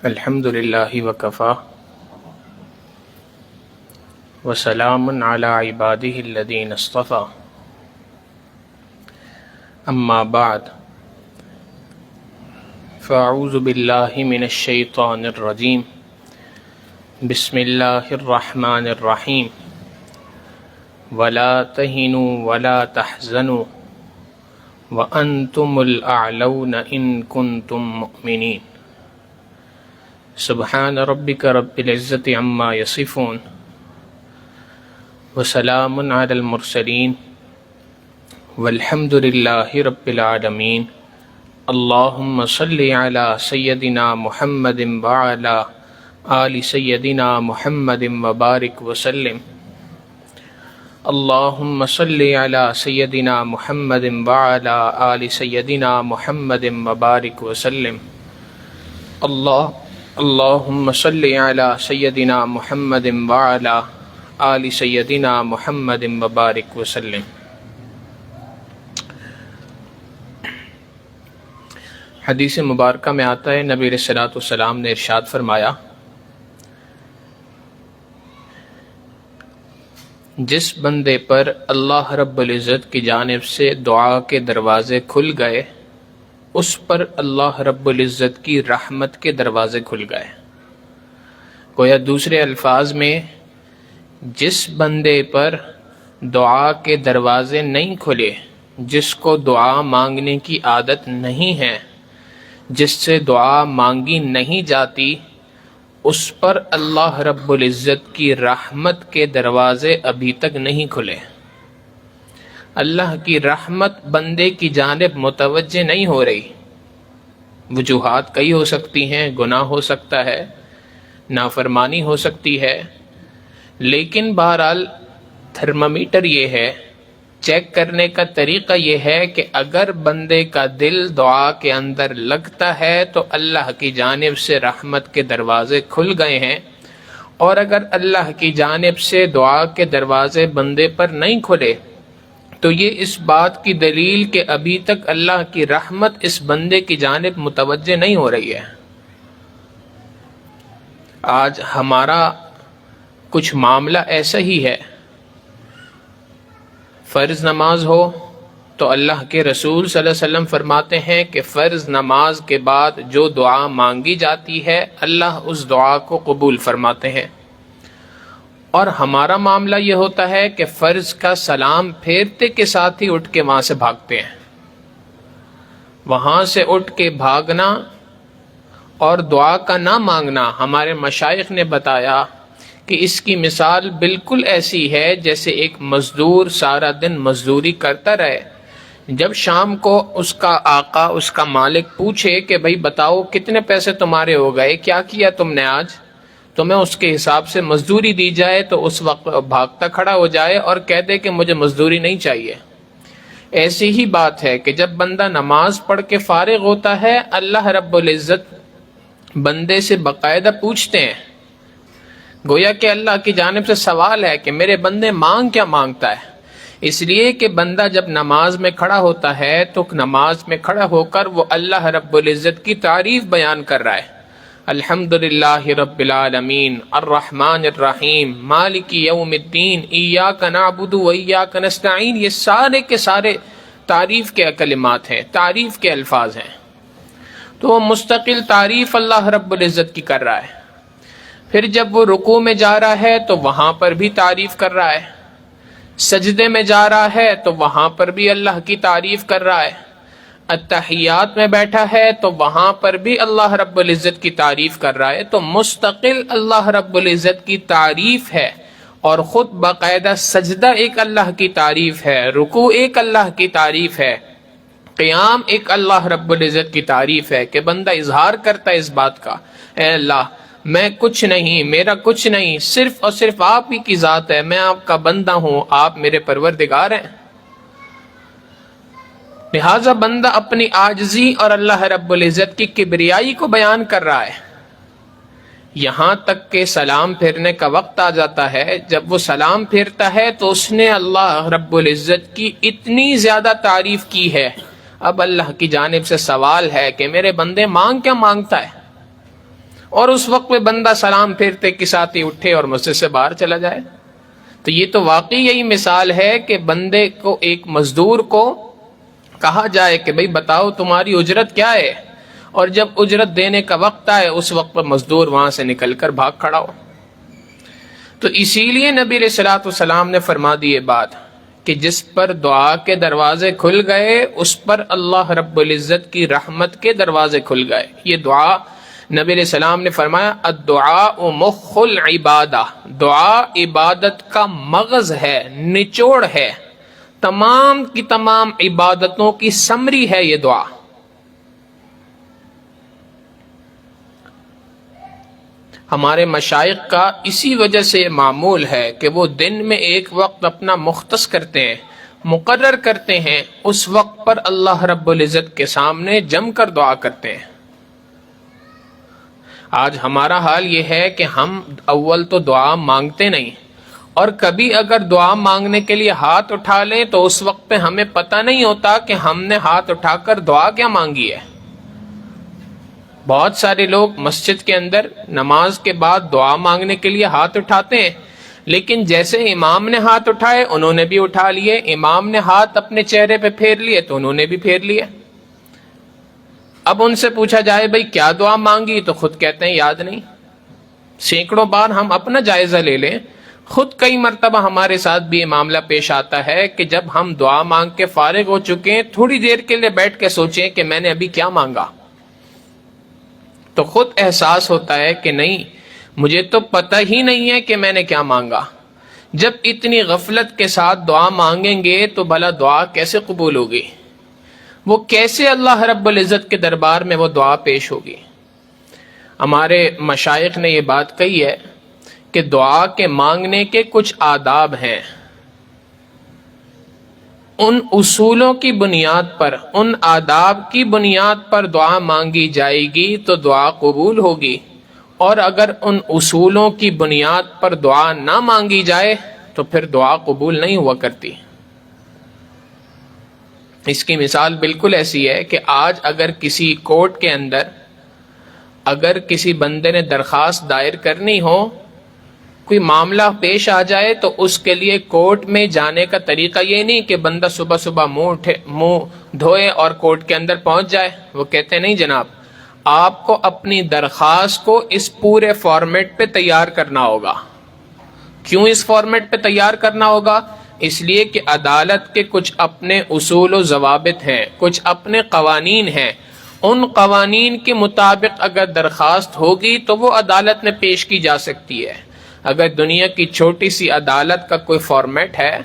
الحمد للہ وکفا وسلام علی عبادہ الذین اصطفی اما بعد فاعوذ باللہ من الشیطان الرجیم بسم اللہ الرحمن الرحیم ولا تہنوا ولا تحزنوا وانتم الاعلون ان کنتم مؤمنین سبحان ربک رب العزت عما یصفون وسلام علی المرسلین والحمد للہ رب العالمین اللہم صلی علی سیدنا محمد وعلی آل سیدنا محمد وبارک وسلم اللہم صلی علی سیدنا محمد وعلی آل سیدنا محمد وبارک وسلم اللہم صلی علی سیدنا محمد وعلی آل سیدنا محمد وبارک وسلم۔ حدیث مبارکہ میں آتا ہے نبی علیہ الصلوۃ والسلام نے ارشاد فرمایا، جس بندے پر اللہ رب العزت کی جانب سے دعا کے دروازے کھل گئے اس پر اللہ رب العزت کی رحمت کے دروازے کھل گئے۔ گویا دوسرے الفاظ میں جس بندے پر دعا کے دروازے نہیں کھلے، جس کو دعا مانگنے کی عادت نہیں ہے، جس سے دعا مانگی نہیں جاتی، اس پر اللہ رب العزت کی رحمت کے دروازے ابھی تک نہیں کھلے۔ اللہ کی رحمت بندے کی جانب متوجہ نہیں ہو رہی۔ وجوہات کئی ہو سکتی ہیں، گناہ ہو سکتا ہے، نافرمانی ہو سکتی ہے، لیکن بہرحال تھرمامیٹر یہ ہے، چیک کرنے کا طریقہ یہ ہے کہ اگر بندے کا دل دعا کے اندر لگتا ہے تو اللہ کی جانب سے رحمت کے دروازے کھل گئے ہیں، اور اگر اللہ کی جانب سے دعا کے دروازے بندے پر نہیں کھلے تو یہ اس بات کی دلیل کہ ابھی تک اللہ کی رحمت اس بندے کی جانب متوجہ نہیں ہو رہی ہے۔ آج ہمارا کچھ معاملہ ایسا ہی ہے، فرض نماز ہو تو اللہ کے رسول صلی اللہ علیہ وسلم فرماتے ہیں کہ فرض نماز کے بعد جو دعا مانگی جاتی ہے اللہ اس دعا کو قبول فرماتے ہیں، اور ہمارا معاملہ یہ ہوتا ہے کہ فرض کا سلام پھیرتے کے ساتھ ہی اٹھ کے وہاں سے بھاگتے ہیں۔ وہاں سے اٹھ کے بھاگنا اور دعا کا نہ مانگنا، ہمارے مشائخ نے بتایا کہ اس کی مثال بالکل ایسی ہے جیسے ایک مزدور سارا دن مزدوری کرتا رہے، جب شام کو اس کا آقا، اس کا مالک پوچھے کہ بھئی بتاؤ کتنے پیسے تمہارے ہو گئے، کیا کیا تم نے آج، تمہیں اس کے حساب سے مزدوری دی جائے تو اس وقت بھاگتا کھڑا ہو جائے اور کہہ دے کہ مجھے مزدوری نہیں چاہیے۔ ایسی ہی بات ہے کہ جب بندہ نماز پڑھ کے فارغ ہوتا ہے اللہ رب العزت بندے سے باقاعدہ پوچھتے ہیں، گویا کہ اللہ کی جانب سے سوال ہے کہ میرے بندے مانگ کیا مانگتا ہے۔ اس لیے کہ بندہ جب نماز میں کھڑا ہوتا ہے تو نماز میں کھڑا ہو کر وہ اللہ رب العزت کی تعریف بیان کر رہا ہے، الحمدللہ رب العالمین الرحمن الرحیم مالک یوم الدین ایاک نعبد و ایاک نستعین، یہ سارے کے سارے تعریف کے کلمات ہیں، تعریف کے الفاظ ہیں۔ تو وہ مستقل تعریف اللہ رب العزت کی کر رہا ہے۔ پھر جب وہ رکوع میں جا رہا ہے تو وہاں پر بھی تعریف کر رہا ہے، سجدے میں جا رہا ہے تو وہاں پر بھی اللہ کی تعریف کر رہا ہے، اتحیات میں بیٹھا ہے تو وہاں پر بھی اللہ رب العزت کی تعریف کر رہا ہے۔ تو مستقل اللہ رب العزت کی تعریف ہے، اور خود باقاعدہ سجدہ ایک اللہ کی تعریف ہے، رکوع ایک اللہ کی تعریف ہے، قیام ایک اللہ رب العزت کی تعریف ہے کہ بندہ اظہار کرتا ہے اس بات کا، اے اللہ میں کچھ نہیں، میرا کچھ نہیں، صرف اور صرف آپ ہی کی ذات ہے، میں آپ کا بندہ ہوں، آپ میرے پروردگار ہیں۔ لہذا بندہ اپنی عاجزی اور اللہ رب العزت کی کبریائی کو بیان کر رہا ہے، یہاں تک کہ سلام پھیرنے کا وقت آ جاتا ہے۔ جب وہ سلام پھیرتا ہے تو اس نے اللہ رب العزت کی اتنی زیادہ تعریف کی ہے، اب اللہ کی جانب سے سوال ہے کہ میرے بندے مانگ کیا مانگتا ہے، اور اس وقت میں بندہ سلام پھیرتے کے ساتھ ہی اٹھے اور مسجد سے باہر چلا جائے. تو یہ تو واقعی یہی مثال ہے کہ بندے کو، ایک مزدور کو کہا جائے کہ بھئی بتاؤ تمہاری اجرت کیا ہے، اور جب اجرت دینے کا وقت آئے اس وقت پر مزدور وہاں سے نکل کر بھاگ کھڑا ہو. تو اسی لیے نبی علیہ الصلوۃ والسلام نے فرما دی یہ بات کہ جس پر دعا کے دروازے کھل گئے اس پر اللہ رب العزت کی رحمت کے دروازے کھل گئے. یہ دعا نبی علیہ السلام نے فرمایا الدعاء مخ العبادہ، دعا عبادت کا مغز ہے، نچوڑ ہے، تمام کی تمام عبادتوں کی سمری ہے یہ دعا. ہمارے مشائخ کا اسی وجہ سے یہ معمول ہے کہ وہ دن میں ایک وقت اپنا مختص کرتے ہیں، مقرر کرتے ہیں، اس وقت پر اللہ رب العزت کے سامنے جم کر دعا کرتے ہیں. آج ہمارا حال یہ ہے کہ ہم اول تو دعا مانگتے نہیں، اور کبھی اگر دعا مانگنے کے لیے ہاتھ اٹھا لیں تو اس وقت پہ ہمیں پتہ نہیں ہوتا کہ ہم نے ہاتھ اٹھا کر دعا کیا مانگی ہے. بہت سارے لوگ مسجد کے اندر نماز کے بعد دعا مانگنے کے لیے ہاتھ اٹھاتے ہیں، لیکن جیسے امام نے ہاتھ اٹھائے انہوں نے بھی اٹھا لیے، امام نے ہاتھ اپنے چہرے پہ پھیر لیے تو انہوں نے بھی پھیر لیے. اب ان سے پوچھا جائے بھئی کیا دعا مانگی تو خود کہتے ہیں یاد نہیں. سینکڑوں بار ہم اپنا جائزہ لے لیں، خود کئی مرتبہ ہمارے ساتھ بھی یہ معاملہ پیش آتا ہے کہ جب ہم دعا مانگ کے فارغ ہو چکے ہیں تھوڑی دیر کے لیے بیٹھ کے سوچیں کہ میں نے ابھی کیا مانگا، تو خود احساس ہوتا ہے کہ نہیں مجھے تو پتہ ہی نہیں ہے کہ میں نے کیا مانگا. جب اتنی غفلت کے ساتھ دعا مانگیں گے تو بھلا دعا کیسے قبول ہوگی؟ وہ کیسے اللہ رب العزت کے دربار میں وہ دعا پیش ہوگی؟ ہمارے مشائخ نے یہ بات کہی ہے کہ دعا کے مانگنے کے کچھ آداب ہیں، ان اصولوں کی بنیاد پر، ان آداب کی بنیاد پر دعا مانگی جائے گی تو دعا قبول ہوگی، اور اگر ان اصولوں کی بنیاد پر دعا نہ مانگی جائے تو پھر دعا قبول نہیں ہوا کرتی. اس کی مثال بالکل ایسی ہے کہ آج اگر کسی کورٹ کے اندر اگر کسی بندے نے درخواست دائر کرنی ہو، کوئی معاملہ پیش آ جائے، تو اس کے لیے کورٹ میں جانے کا طریقہ یہ نہیں کہ بندہ صبح صبح منہ دھوئے اور کورٹ کے اندر پہنچ جائے. وہ کہتے ہیں نہیں جناب، آپ کو اپنی درخواست کو اس پورے فارمیٹ پہ تیار کرنا ہوگا. کیوں اس فارمیٹ پہ تیار کرنا ہوگا؟ اس لیے کہ عدالت کے کچھ اپنے اصول و ضوابط ہیں، کچھ اپنے قوانین ہیں. ان قوانین کے مطابق اگر درخواست ہوگی تو وہ عدالت میں پیش کی جا سکتی ہے. اگر دنیا کی چھوٹی سی عدالت کا کوئی فارمیٹ ہے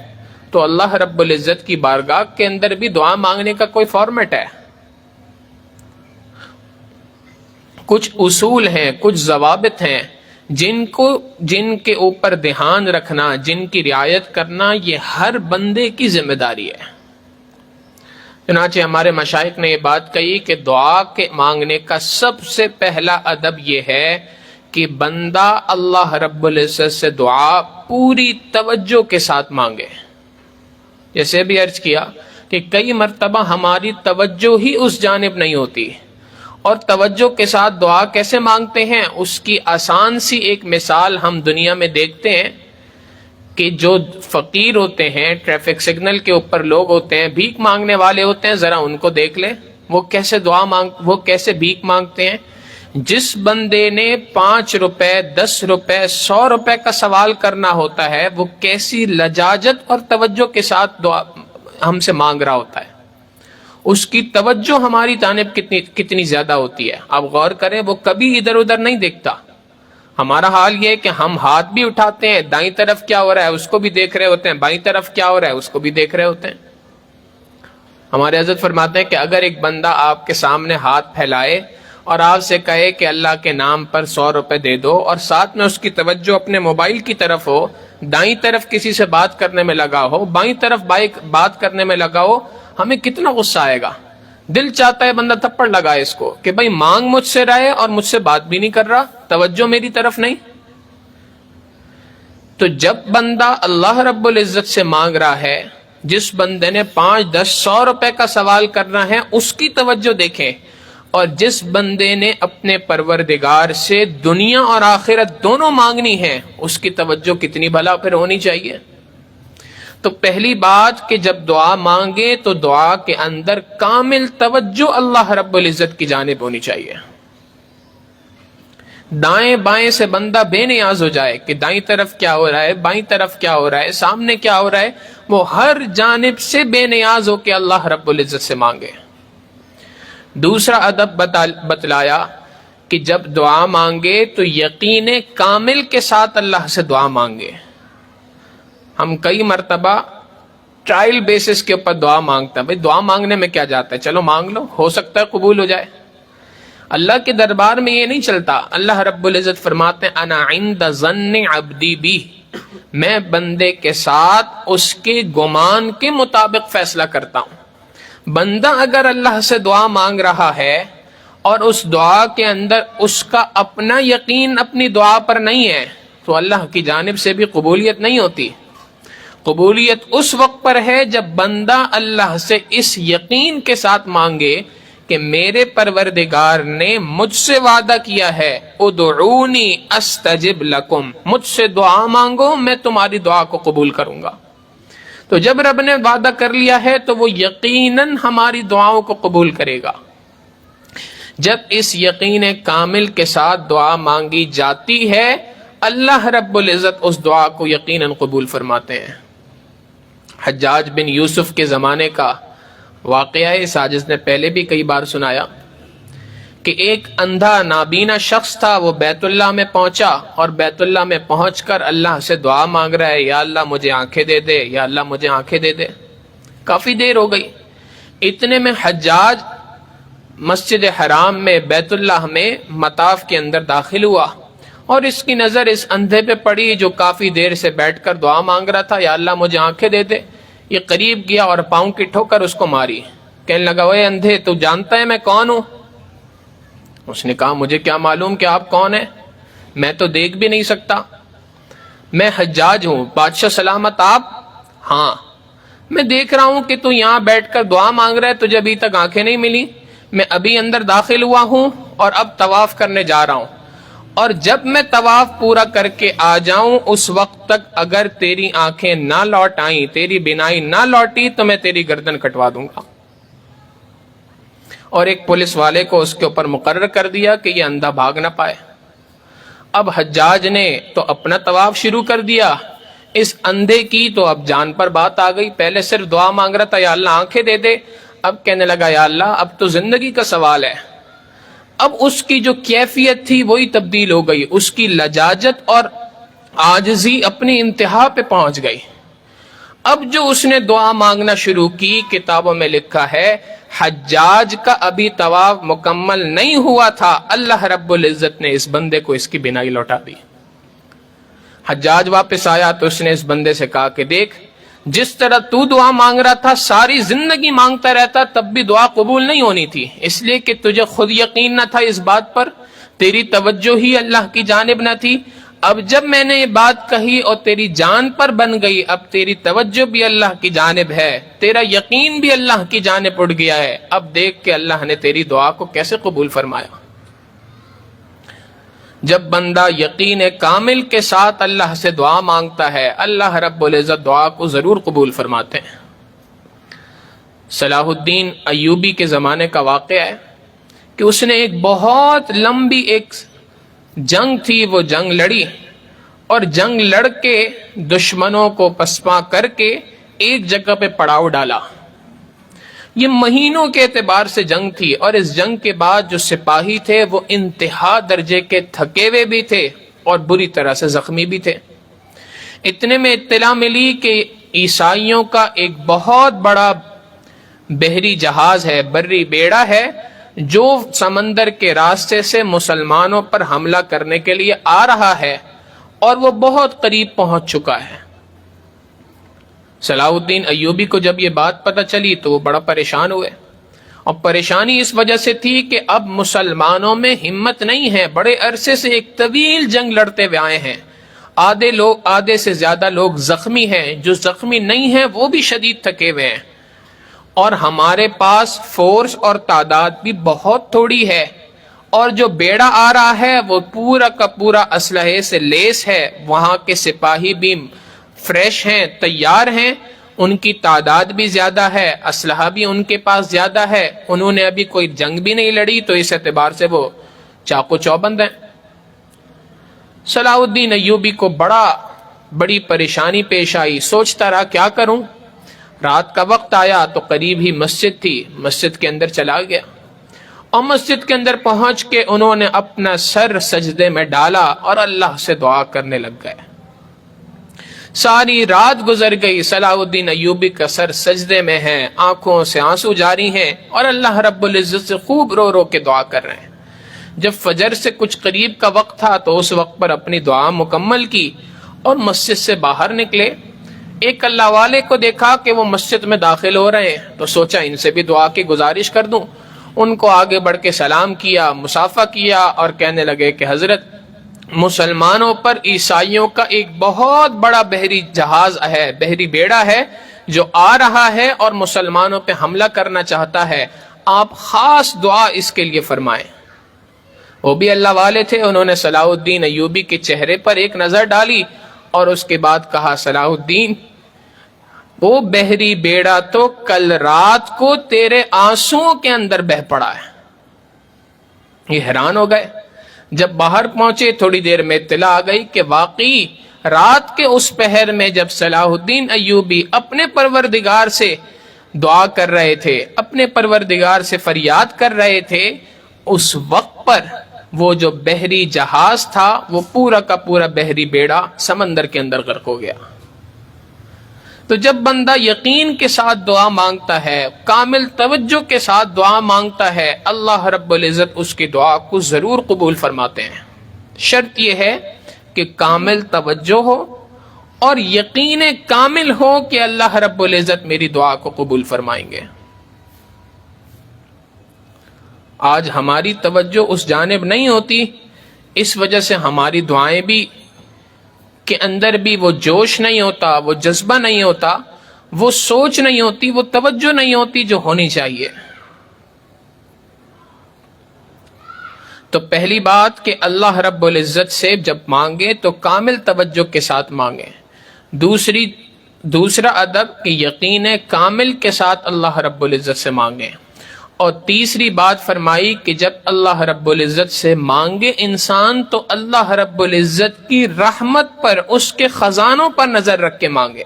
تو اللہ رب العزت کی بارگاہ کے اندر بھی دعا مانگنے کا کوئی فارمیٹ ہے. کچھ اصول ہیں، کچھ ضوابط ہیں جن کے اوپر دھیان رکھنا، جن کی رعایت کرنا یہ ہر بندے کی ذمہ داری ہے. چنانچہ ہمارے مشائخ نے یہ بات کہی کہ دعا کے مانگنے کا سب سے پہلا ادب یہ ہے کہ بندہ اللہ رب العزت سے دعا پوری توجہ کے ساتھ مانگے. جیسے بھی عرض کیا کہ کئی مرتبہ ہماری توجہ ہی اس جانب نہیں ہوتی، اور توجہ کے ساتھ دعا کیسے مانگتے ہیں اس کی آسان سی ایک مثال ہم دنیا میں دیکھتے ہیں کہ جو فقیر ہوتے ہیں، ٹریفک سگنل کے اوپر لوگ ہوتے ہیں، بھیک مانگنے والے ہوتے ہیں، ذرا ان کو دیکھ لیں وہ کیسے بھیک مانگتے ہیں. جس بندے نے 5 روپے 10 روپے 100 روپے کا سوال کرنا ہوتا ہے وہ کیسی لجاجت اور توجہ کے ساتھ دعا ہم سے مانگ رہا ہوتا ہے. اس کی توجہ ہماری جانب کتنی زیادہ ہوتی ہے. آپ غور کریں، وہ کبھی ادھر ادھر نہیں دیکھتا. ہمارا حال یہ ہے کہ ہم ہاتھ بھی اٹھاتے ہیں، دائیں طرف کیا ہو رہا ہے اس کو بھی دیکھ رہے ہوتے ہیں، بائیں طرف کیا ہو رہا ہے اس کو بھی دیکھ رہے ہوتے ہیں. ہمارے حضرت فرماتے ہیں کہ اگر ایک بندہ آپ کے سامنے ہاتھ پھیلائے اور آپ سے کہے کہ اللہ کے نام پر 100 روپے دے دو، اور ساتھ میں اس کی توجہ اپنے موبائل کی طرف ہو، دائیں طرف کسی سے بات کرنے میں لگا ہو، بائیں طرف بات کرنے میں لگا ہو، ہمیں کتنا غصہ آئے گا. دل چاہتا ہے بندہ تھپڑ لگائے اس کو کہ بھائی مانگ مجھ سے رہے اور مجھ سے بات بھی نہیں کر رہا، توجہ میری طرف نہیں. تو جب بندہ اللہ رب العزت سے مانگ رہا ہے، جس بندے نے 5 10 100 روپے کا سوال کرنا ہے اس کی توجہ دیکھیں. اور جس بندے نے اپنے پروردگار سے دنیا اور آخرت دونوں مانگنی ہے اس کی توجہ کتنی بھلا پھر ہونی چاہیے۔ تو پہلی بات کہ جب دعا مانگے تو دعا کے اندر کامل توجہ اللہ رب العزت کی جانب ہونی چاہیے۔ دائیں بائیں سے بندہ بے نیاز ہو جائے کہ دائیں طرف کیا ہو رہا ہے، بائیں طرف کیا ہو رہا ہے، سامنے کیا ہو رہا ہے، وہ ہر جانب سے بے نیاز ہو کے اللہ رب العزت سے مانگے۔ دوسرا ادب بتلایا کہ جب دعا مانگے تو یقین کامل کے ساتھ اللہ سے دعا مانگے۔ ہم کئی مرتبہ ٹرائل بیسس کے اوپر دعا مانگتے ہیں، بھئی دعا مانگنے میں کیا جاتا ہے، چلو مانگ لو، ہو سکتا ہے قبول ہو جائے۔ اللہ کے دربار میں یہ نہیں چلتا۔ اللہ رب العزت فرماتے ہیں انا عند ظن عبدی بی، میں بندے کے ساتھ اس کے گمان کے مطابق فیصلہ کرتا ہوں۔ بندہ اگر اللہ سے دعا مانگ رہا ہے اور اس دعا کے اندر اس کا اپنا یقین اپنی دعا پر نہیں ہے تو اللہ کی جانب سے بھی قبولیت نہیں ہوتی۔ قبولیت اس وقت پر ہے جب بندہ اللہ سے اس یقین کے ساتھ مانگے کہ میرے پروردگار نے مجھ سے وعدہ کیا ہے ادعونی استجب لکم، مجھ سے دعا مانگو میں تمہاری دعا کو قبول کروں گا۔ تو جب رب نے وعدہ کر لیا ہے تو وہ یقیناً ہماری دعاؤں کو قبول کرے گا۔ جب اس یقین کامل کے ساتھ دعا مانگی جاتی ہے اللہ رب العزت اس دعا کو یقیناً قبول فرماتے ہیں۔ حجاج بن یوسف کے زمانے کا واقعہ ہے، ساجد نے پہلے بھی کئی بار سنایا کہ ایک اندھا نابینا شخص تھا، وہ بیت اللہ میں پہنچا اور بیت اللہ میں پہنچ کر اللہ سے دعا مانگ رہا ہے، یا اللہ مجھے آنکھیں دے دے، یا اللہ مجھے آنکھیں دے دے۔ کافی دیر ہو گئی، اتنے میں حجاج مسجد حرام میں بیت اللہ میں مطاف کے اندر داخل ہوا اور اس کی نظر اس اندھے پہ پڑی جو کافی دیر سے بیٹھ کر دعا مانگ رہا تھا، یا اللہ مجھے آنکھیں دے دے۔ یہ قریب گیا اور پاؤں کی ٹھوکر اس کو ماری، کہنے لگا اوے اندھے تو جانتا ہے میں کون ہوں؟ اس نے کہا مجھے کیا معلوم کہ آپ کون ہیں، میں تو دیکھ بھی نہیں سکتا، میں حجاج ہوں، بادشاہ سلامت آپ؟ ہاں، میں دیکھ رہا ہوں کہ تو یہاں بیٹھ کر دعا مانگ رہا ہے، تجھے ابھی تک آنکھیں نہیں ملی، میں ابھی اندر داخل ہوا ہوں اور اب طواف کرنے جا رہا ہوں، اور جب میں طواف پورا کر کے آ جاؤں اس وقت تک اگر تیری آنکھیں نہ لوٹ آئیں، تیری بینائی نہ لوٹی تو میں تیری گردن کٹوا دوں گا۔ اور ایک پولیس والے کو اس کے اوپر مقرر کر دیا کہ یہ اندھا بھاگ نہ پائے۔ اب حجاج نے تو اپنا طواف شروع کر دیا، اس اندھے کی تو اب جان پر بات آ گئی، پہلے صرف دعا مانگ رہا تھا یا اللہ آنکھیں دے دے، اب کہنے لگا یا اللہ اب تو زندگی کا سوال ہے۔ اب اس کی جو کیفیت تھی وہی تبدیل ہو گئی، اس کی لجاجت اور عاجزی اپنی انتہا پہ پہنچ گئی۔ اب جو اس نے دعا مانگنا شروع کی، کتابوں میں لکھا ہے حجاج کا ابھی طواف مکمل نہیں ہوا تھا، اللہ رب العزت نے اس بندے کو اس کی بینائی لوٹا دی۔ حجاج واپس آیا تو اس نے اس بندے سے کہا کہ دیکھ جس طرح تو دعا مانگ رہا تھا ساری زندگی مانگتا رہتا تب بھی دعا قبول نہیں ہونی تھی، اس لیے کہ تجھے خود یقین نہ تھا اس بات پر، تیری توجہ ہی اللہ کی جانب نہ تھی۔ اب جب میں نے یہ بات کہی اور تیری جان پر بن گئی، اب تیری توجہ بھی اللہ کی جانب ہے، تیرا یقین بھی اللہ کی جانب اٹھ گیا ہے، اب دیکھ کہ اللہ نے تیری دعا کو کیسے قبول فرمایا۔ جب بندہ یقین کامل کے ساتھ اللہ سے دعا مانگتا ہے اللہ رب العزت دعا کو ضرور قبول فرماتے ہیں۔ صلاح الدین ایوبی کے زمانے کا واقعہ ہے کہ اس نے ایک بہت لمبی ایک جنگ تھی، وہ جنگ لڑی اور جنگ لڑ کے دشمنوں کو پسپا کر کے ایک جگہ پہ پڑاؤ ڈالا۔ یہ مہینوں کے اعتبار سے جنگ تھی اور اس جنگ کے بعد جو سپاہی تھے وہ انتہا درجے کے تھکے ہوئے بھی تھے اور بری طرح سے زخمی بھی تھے۔ اتنے میں اطلاع ملی کہ عیسائیوں کا ایک بہت بڑا بحری جہاز ہے، بری بیڑا ہے، جو سمندر کے راستے سے مسلمانوں پر حملہ کرنے کے لیے آ رہا ہے اور وہ بہت قریب پہنچ چکا ہے۔ صلاح الدین ایوبی کو جب یہ بات پتہ چلی تو وہ بڑا پریشان ہوئے، اور پریشانی اس وجہ سے تھی کہ اب مسلمانوں میں ہمت نہیں ہے، بڑے عرصے سے ایک طویل جنگ لڑتے ہوئے آئے ہیں، آدھے سے زیادہ لوگ زخمی ہیں، جو زخمی نہیں ہیں وہ بھی شدید تھکے ہوئے ہیں، اور ہمارے پاس فورس اور تعداد بھی بہت تھوڑی ہے، اور جو بیڑا آ رہا ہے وہ پورا کا پورا اسلحے سے لیس ہے، وہاں کے سپاہی بھی فریش ہیں، تیار ہیں، ان کی تعداد بھی زیادہ ہے، اسلحہ بھی ان کے پاس زیادہ ہے، انہوں نے ابھی کوئی جنگ بھی نہیں لڑی، تو اس اعتبار سے وہ چاقو چوبند ہیں۔ صلاح الدین ایوبی کو بڑی پریشانی پیش آئی، سوچتا رہا کیا کروں۔ رات کا وقت آیا تو قریب ہی مسجد تھی، مسجد کے اندر چلا گیا، اور مسجد کے اندر پہنچ کے انہوں نے اپنا سر سجدے میں ڈالا اور اللہ سے دعا کرنے لگ گئے۔ ساری رات گزر گئی، صلاح الدین ایوبی کا سر سجدے میں ہے، آنکھوں سے آنسو جاری ہیں، اور اللہ رب العزت سے خوب رو رو کے دعا کر رہے ہیں۔ جب فجر سے کچھ قریب کا وقت تھا تو اس وقت پر اپنی دعا مکمل کی اور مسجد سے باہر نکلے۔ ایک اللہ والے کو دیکھا کہ وہ مسجد میں داخل ہو رہے ہیں، تو سوچا ان سے بھی دعا کی گزارش کر دوں۔ ان کو آگے بڑھ کے سلام کیا، مصافحہ کیا، اور کہنے لگے کہ حضرت، مسلمانوں پر عیسائیوں کا ایک بہت بڑا بحری جہاز ہے، بحری بیڑا ہے جو آ رہا ہے اور مسلمانوں پہ حملہ کرنا چاہتا ہے، آپ خاص دعا اس کے لیے فرمائیں۔ وہ بھی اللہ والے تھے، انہوں نے صلاح الدین ایوبی کے چہرے پر ایک نظر ڈالی اور اس کے بعد کہا، صلاح الدین، وہ بحری بیڑا تو کل رات کو تیرے آنسوؤں کے اندر بہہ پڑا ہے۔ یہ حیران ہو گئے۔ جب باہر پہنچے تھوڑی دیر میں اطلاع آ گئی کہ واقعی رات کے اس پہر میں جب صلاح الدین ایوبی اپنے پروردگار سے دعا کر رہے تھے، اپنے پروردگار سے فریاد کر رہے تھے، اس وقت پر وہ جو بحری جہاز تھا وہ پورا کا پورا بحری بیڑا سمندر کے اندر غرق ہو گیا۔ تو جب بندہ یقین کے ساتھ دعا مانگتا ہے، کامل توجہ کے ساتھ دعا مانگتا ہے، اللہ رب العزت اس کی دعا کو ضرور قبول فرماتے ہیں۔ شرط یہ ہے کہ کامل توجہ ہو اور یقین کامل ہو کہ اللہ رب العزت میری دعا کو قبول فرمائیں گے۔ آج ہماری توجہ اس جانب نہیں ہوتی، اس وجہ سے ہماری دعائیں بھی کے اندر بھی وہ جوش نہیں ہوتا، وہ جذبہ نہیں ہوتا، وہ سوچ نہیں ہوتی، وہ توجہ نہیں ہوتی جو ہونی چاہیے۔ تو پہلی بات کہ اللہ رب العزت سے جب مانگے تو کامل توجہ کے ساتھ مانگے۔ دوسرا ادب کہ یقین کامل کے ساتھ اللہ رب العزت سے مانگے۔ اور تیسری بات فرمائی کہ جب اللہ رب العزت سے مانگے انسان تو اللہ رب العزت کی رحمت پر، اس کے خزانوں پر نظر رکھ کے مانگے،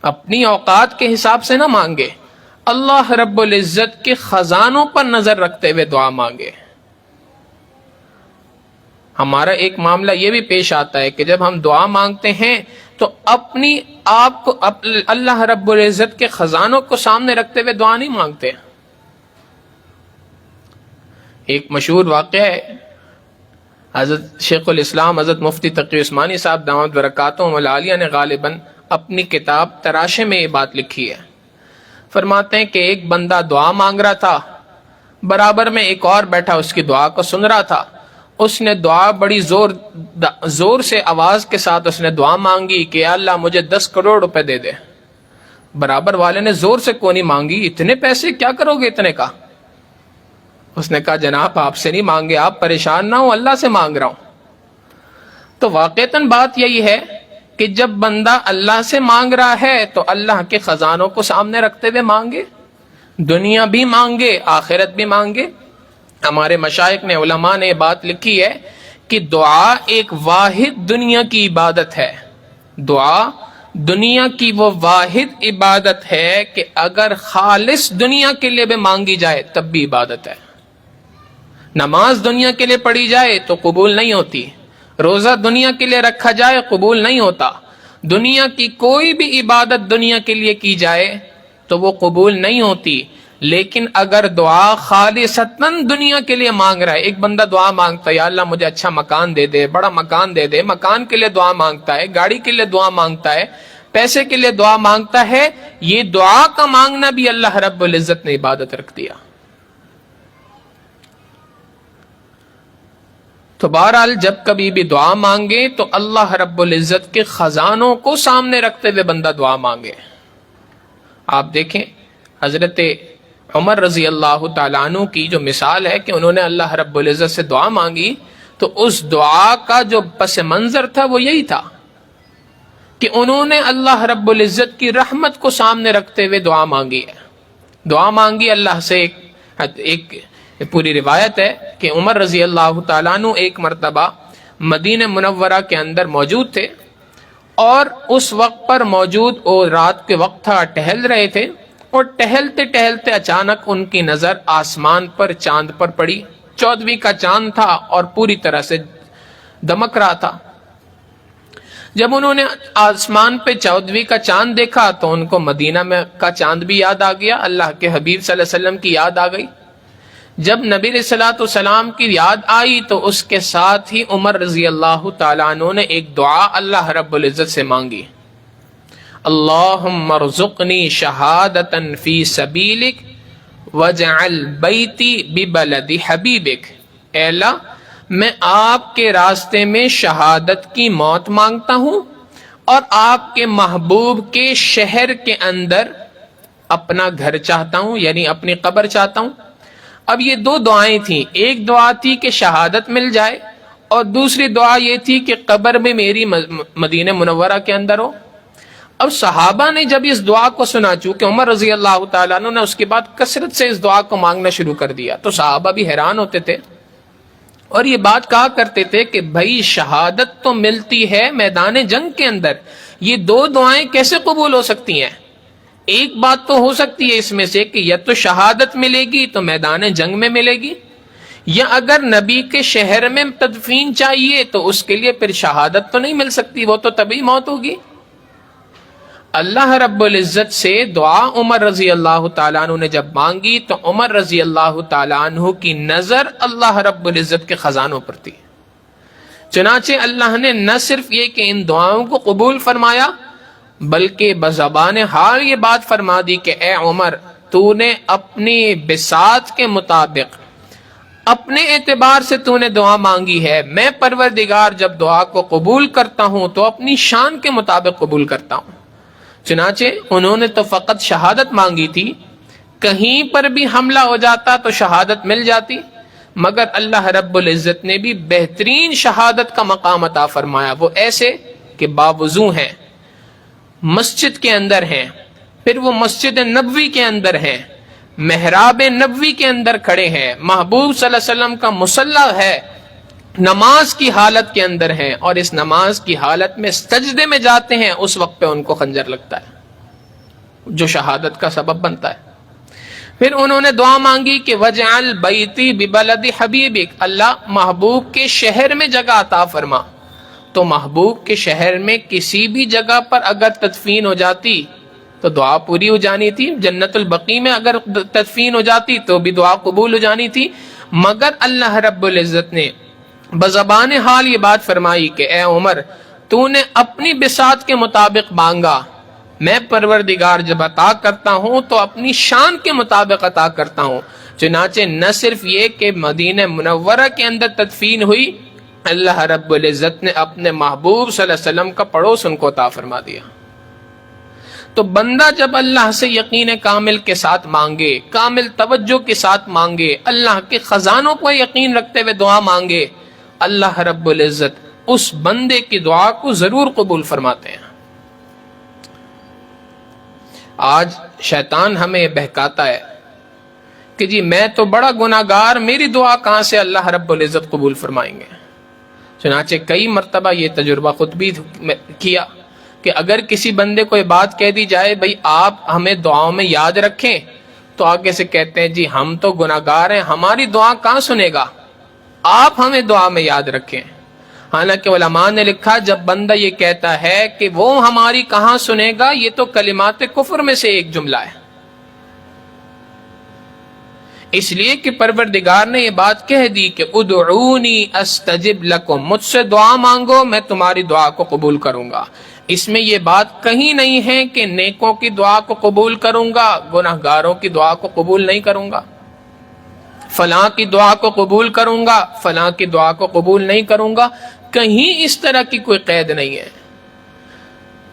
اپنی اوقات کے حساب سے نہ مانگے، اللہ رب العزت کے خزانوں پر نظر رکھتے ہوئے دعا مانگے۔ ہمارا ایک معاملہ یہ بھی پیش آتا ہے کہ جب ہم دعا مانگتے ہیں تو اپنی آپ کو اللہ رب العزت کے خزانوں کو سامنے رکھتے ہوئے دعا نہیں مانگتے۔ ایک مشہور واقعہ ہے، حضرت شیخ الاسلام حضرت مفتی تقی عثمانی صاحب دامت برکاتہم العالیہ نے غالباً اپنی کتاب تراشے میں یہ بات لکھی ہے۔ فرماتے ہیں کہ ایک بندہ دعا مانگ رہا تھا، برابر میں ایک اور بیٹھا اس کی دعا کو سن رہا تھا۔ اس نے دعا بڑی زور سے آواز کے ساتھ اس نے دعا مانگی کہ یا اللہ مجھے 10 کروڑ روپے دے دے۔ برابر والے نے زور سے کونی مانگی، اتنے پیسے کیا کرو گے اتنے کا؟ اس نے کہا جناب آپ سے نہیں مانگے، آپ پریشان نہ ہو، اللہ سے مانگ رہا ہوں۔ تو واقعتاً بات یہی ہے کہ جب بندہ اللہ سے مانگ رہا ہے تو اللہ کے خزانوں کو سامنے رکھتے ہوئے مانگے، دنیا بھی مانگے، آخرت بھی مانگے۔ ہمارے مشائخ نے، علماء نے بات لکھی ہے کہ دعا ایک واحد دنیا کی عبادت ہے۔ دعا دنیا کی وہ واحد عبادت ہے کہ اگر خالص دنیا کے لیے بھی مانگی جائے تب بھی عبادت ہے۔ نماز دنیا کے لیے پڑھی جائے تو قبول نہیں ہوتی، روزہ دنیا کے لیے رکھا جائے قبول نہیں ہوتا، دنیا کی کوئی بھی عبادت دنیا کے لیے کی جائے تو وہ قبول نہیں ہوتی۔ لیکن اگر دعا خالصتاً دنیا کے لیے مانگ رہا ہے، ایک بندہ دعا مانگتا ہے یا اللہ مجھے اچھا مکان دے دے، بڑا مکان دے دے، مکان کے لیے دعا مانگتا ہے، گاڑی کے لیے دعا مانگتا ہے، پیسے کے لیے دعا مانگتا ہے، یہ دعا کا مانگنا بھی اللہ رب العزت نے عبادت رکھ دیا۔ تو بہرحال جب کبھی بھی دعا مانگے تو اللہ رب العزت کے خزانوں کو سامنے رکھتے ہوئے بندہ دعا مانگے۔ آپ دیکھیں حضرت عمر رضی اللہ تعالیٰ عنہ کی جو مثال ہے کہ انہوں نے اللہ رب العزت سے دعا مانگی، تو اس دعا کا جو پس منظر تھا وہ یہی تھا کہ انہوں نے اللہ رب العزت کی رحمت کو سامنے رکھتے ہوئے دعا مانگی ہے. دعا مانگی اللہ سے. ایک پوری روایت ہے کہ عمر رضی اللہ تعالیٰ عنہ ایک مرتبہ مدینہ منورہ کے اندر موجود تھے، اور اس وقت پر موجود اور رات کے وقت تھا، ٹہل رہے تھے، اور ٹہلتے ٹہلتے اچانک ان کی نظر آسمان پر چاند پر پڑی. 14ویں کا چاند تھا اور پوری طرح سے دمک رہا تھا. جب انہوں نے آسمان پہ 14ویں کا چاند دیکھا تو ان کو مدینہ میں کا چاند بھی یاد آ گیا، اللہ کے حبیب صلی اللہ علیہ وسلم کی یاد آ گئی. جب نبی علیہ الصلوۃ والسلام کی یاد آئی تو اس کے ساتھ ہی عمر رضی اللہ تعالیٰ عنہ نے ایک دعا اللہ رب العزت سے مانگی. اللہم ارزقنی شہادتا فی سبیلک وجعل بیتی ببلد حبیبک. اے اللہ، میں آپ کے راستے میں شہادت کی موت مانگتا ہوں اور آپ کے محبوب کے شہر کے اندر اپنا گھر چاہتا ہوں، یعنی اپنی قبر چاہتا ہوں. اب یہ دو دعائیں تھیں، ایک دعا تھی کہ شہادت مل جائے، اور دوسری دعا یہ تھی کہ قبر میں میری مدینہ منورہ کے اندر ہو. اب صحابہ نے جب اس دعا کو سنا، چونکہ عمر رضی اللہ تعالیٰ عنہ نے اس کے بعد کثرت سے اس دعا کو مانگنا شروع کر دیا، تو صحابہ بھی حیران ہوتے تھے اور یہ بات کہا کرتے تھے کہ بھائی شہادت تو ملتی ہے میدان جنگ کے اندر، یہ دو دعائیں کیسے قبول ہو سکتی ہیں؟ ایک بات تو ہو سکتی ہے اس میں سے کہ یا تو شہادت ملے گی تو میدان جنگ میں ملے گی، یا اگر نبی کے شہر میں تدفین چاہیے تو اس کے لیے پھر شہادت تو نہیں مل سکتی، وہ تو طبعی موت ہوگی. اللہ رب العزت سے دعا عمر رضی اللہ تعالیٰ عنہ نے جب مانگی تو عمر رضی اللہ تعالیٰ عنہ کی نظر اللہ رب العزت کے خزانوں پر تھی. چنانچہ اللہ نے نہ صرف یہ کہ ان دعاؤں کو قبول فرمایا، بلکہ بزبان حال یہ بات فرما دی کہ اے عمر، تو نے اپنی بساط کے مطابق اپنے اعتبار سے تو نے دعا مانگی ہے، میں پروردگار جب دعا کو قبول کرتا ہوں تو اپنی شان کے مطابق قبول کرتا ہوں. چنانچہ انہوں نے تو فقط شہادت مانگی تھی، کہیں پر بھی حملہ ہو جاتا تو شہادت مل جاتی، مگر اللہ رب العزت نے بھی بہترین شہادت کا مقام عطا فرمایا. وہ ایسے کہ باوضو ہیں، مسجد کے اندر ہیں، پھر وہ مسجد نبوی کے اندر ہیں، محراب نبوی کے اندر کھڑے ہیں، محبوب صلی اللہ علیہ وسلم کا مصلی ہے، نماز کی حالت کے اندر ہیں، اور اس نماز کی حالت میں سجدے میں جاتے ہیں، اس وقت پہ ان کو خنجر لگتا ہے جو شہادت کا سبب بنتا ہے. پھر انہوں نے دعا مانگی کہ وجعل بیتی ببلد حبیبک، اللہ محبوب کے شہر میں جگہ عطا فرما. تو محبوب کے شہر میں کسی بھی جگہ پر اگر تدفین ہو جاتی تو دعا پوری ہو جانی تھی، جنت البقیع میں اگر تدفین ہو جاتی تو بھی دعا قبول ہو جانی تھی، مگر اللہ رب العزت نے بزبان حال یہ بات فرمائی کہ اے عمر، تو نے اپنی بساط کے مطابق مانگا، میں پروردگار جب عطا کرتا ہوں تو اپنی شان کے مطابق عطا کرتا ہوں. چنانچہ نہ صرف یہ کہ مدینہ منورہ کے اندر تدفین ہوئی، اللہ رب العزت نے اپنے محبوب صلی اللہ علیہ وسلم کا پڑوس ان کو عطا فرما دیا. تو بندہ جب اللہ سے یقین کامل کے ساتھ مانگے، کامل توجہ کے ساتھ مانگے، اللہ کے خزانوں کو یقین رکھتے ہوئے دعا مانگے، اللہ رب العزت اس بندے کی دعا کو ضرور قبول فرماتے ہیں. آج شیطان ہمیں بہکاتا ہے کہ جی میں تو بڑا گناہگار، میری دعا کہاں سے اللہ رب العزت قبول فرمائیں گے. چنانچہ کئی مرتبہ یہ تجربہ خود بھی کیا کہ اگر کسی بندے کو یہ بات کہہ دی جائے بھئی آپ ہمیں دعاؤں میں یاد رکھیں، تو آگے سے کہتے ہیں جی ہم تو گناہگار ہیں، ہماری دعا کہاں سنے گا، آپ ہمیں دعا میں یاد رکھیں. حالانکہ علماء نے لکھا جب بندہ یہ کہتا ہے کہ وہ ہماری کہاں سنے گا، یہ تو کلمات کفر میں سے ایک جملہ ہے. اس لیے کہ پروردگار نے یہ بات کہہ دی کہ ادعونی استجب لکم، مجھ سے دعا مانگو میں تمہاری دعا کو قبول کروں گا. اس میں یہ بات کہیں نہیں ہے کہ نیکوں کی دعا کو قبول کروں گا، گناہگاروں کی دعا کو قبول نہیں کروں گا، فلاں کی دعا کو قبول کروں گا، فلاں کی دعا کو قبول نہیں کروں گا. کہیں اس طرح کی کوئی قید نہیں ہے،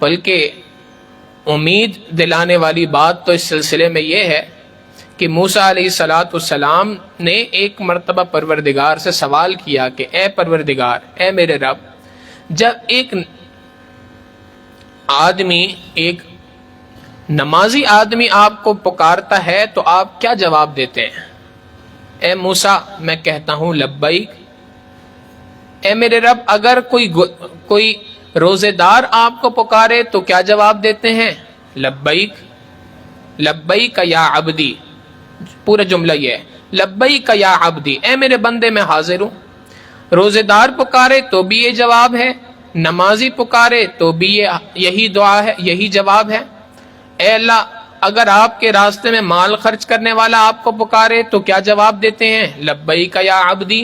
بلکہ امید دلانے والی بات تو اس سلسلے میں یہ ہے کہ موسیٰ علیہ السلام نے ایک مرتبہ پروردگار سے سوال کیا کہ اے پروردگار، اے میرے رب، جب ایک آدمی، ایک نمازی آدمی آپ کو پکارتا ہے تو آپ کیا جواب دیتے ہیں؟ اے موسیٰ، میں کہتا ہوں لبیک۔ اے میرے رب، اگر کوئی روزے دار آپ کو پکارے تو کیا جواب دیتے ہیں؟ لبیک، لبیک یا عبدی۔ پورا جملہ یہ ہے، لبیک یا عبدی، اے میرے بندے میں حاضر ہوں۔ روزے دار پکارے تو بھی یہ جواب ہے، نمازی پکارے تو بھی یہی دعا ہے، یہی جواب ہے۔ اے اللہ، اگر آپ کے راستے میں مال خرچ کرنے والا آپ کو پکارے تو کیا جواب دیتے ہیں؟ لبیک یا عبدی۔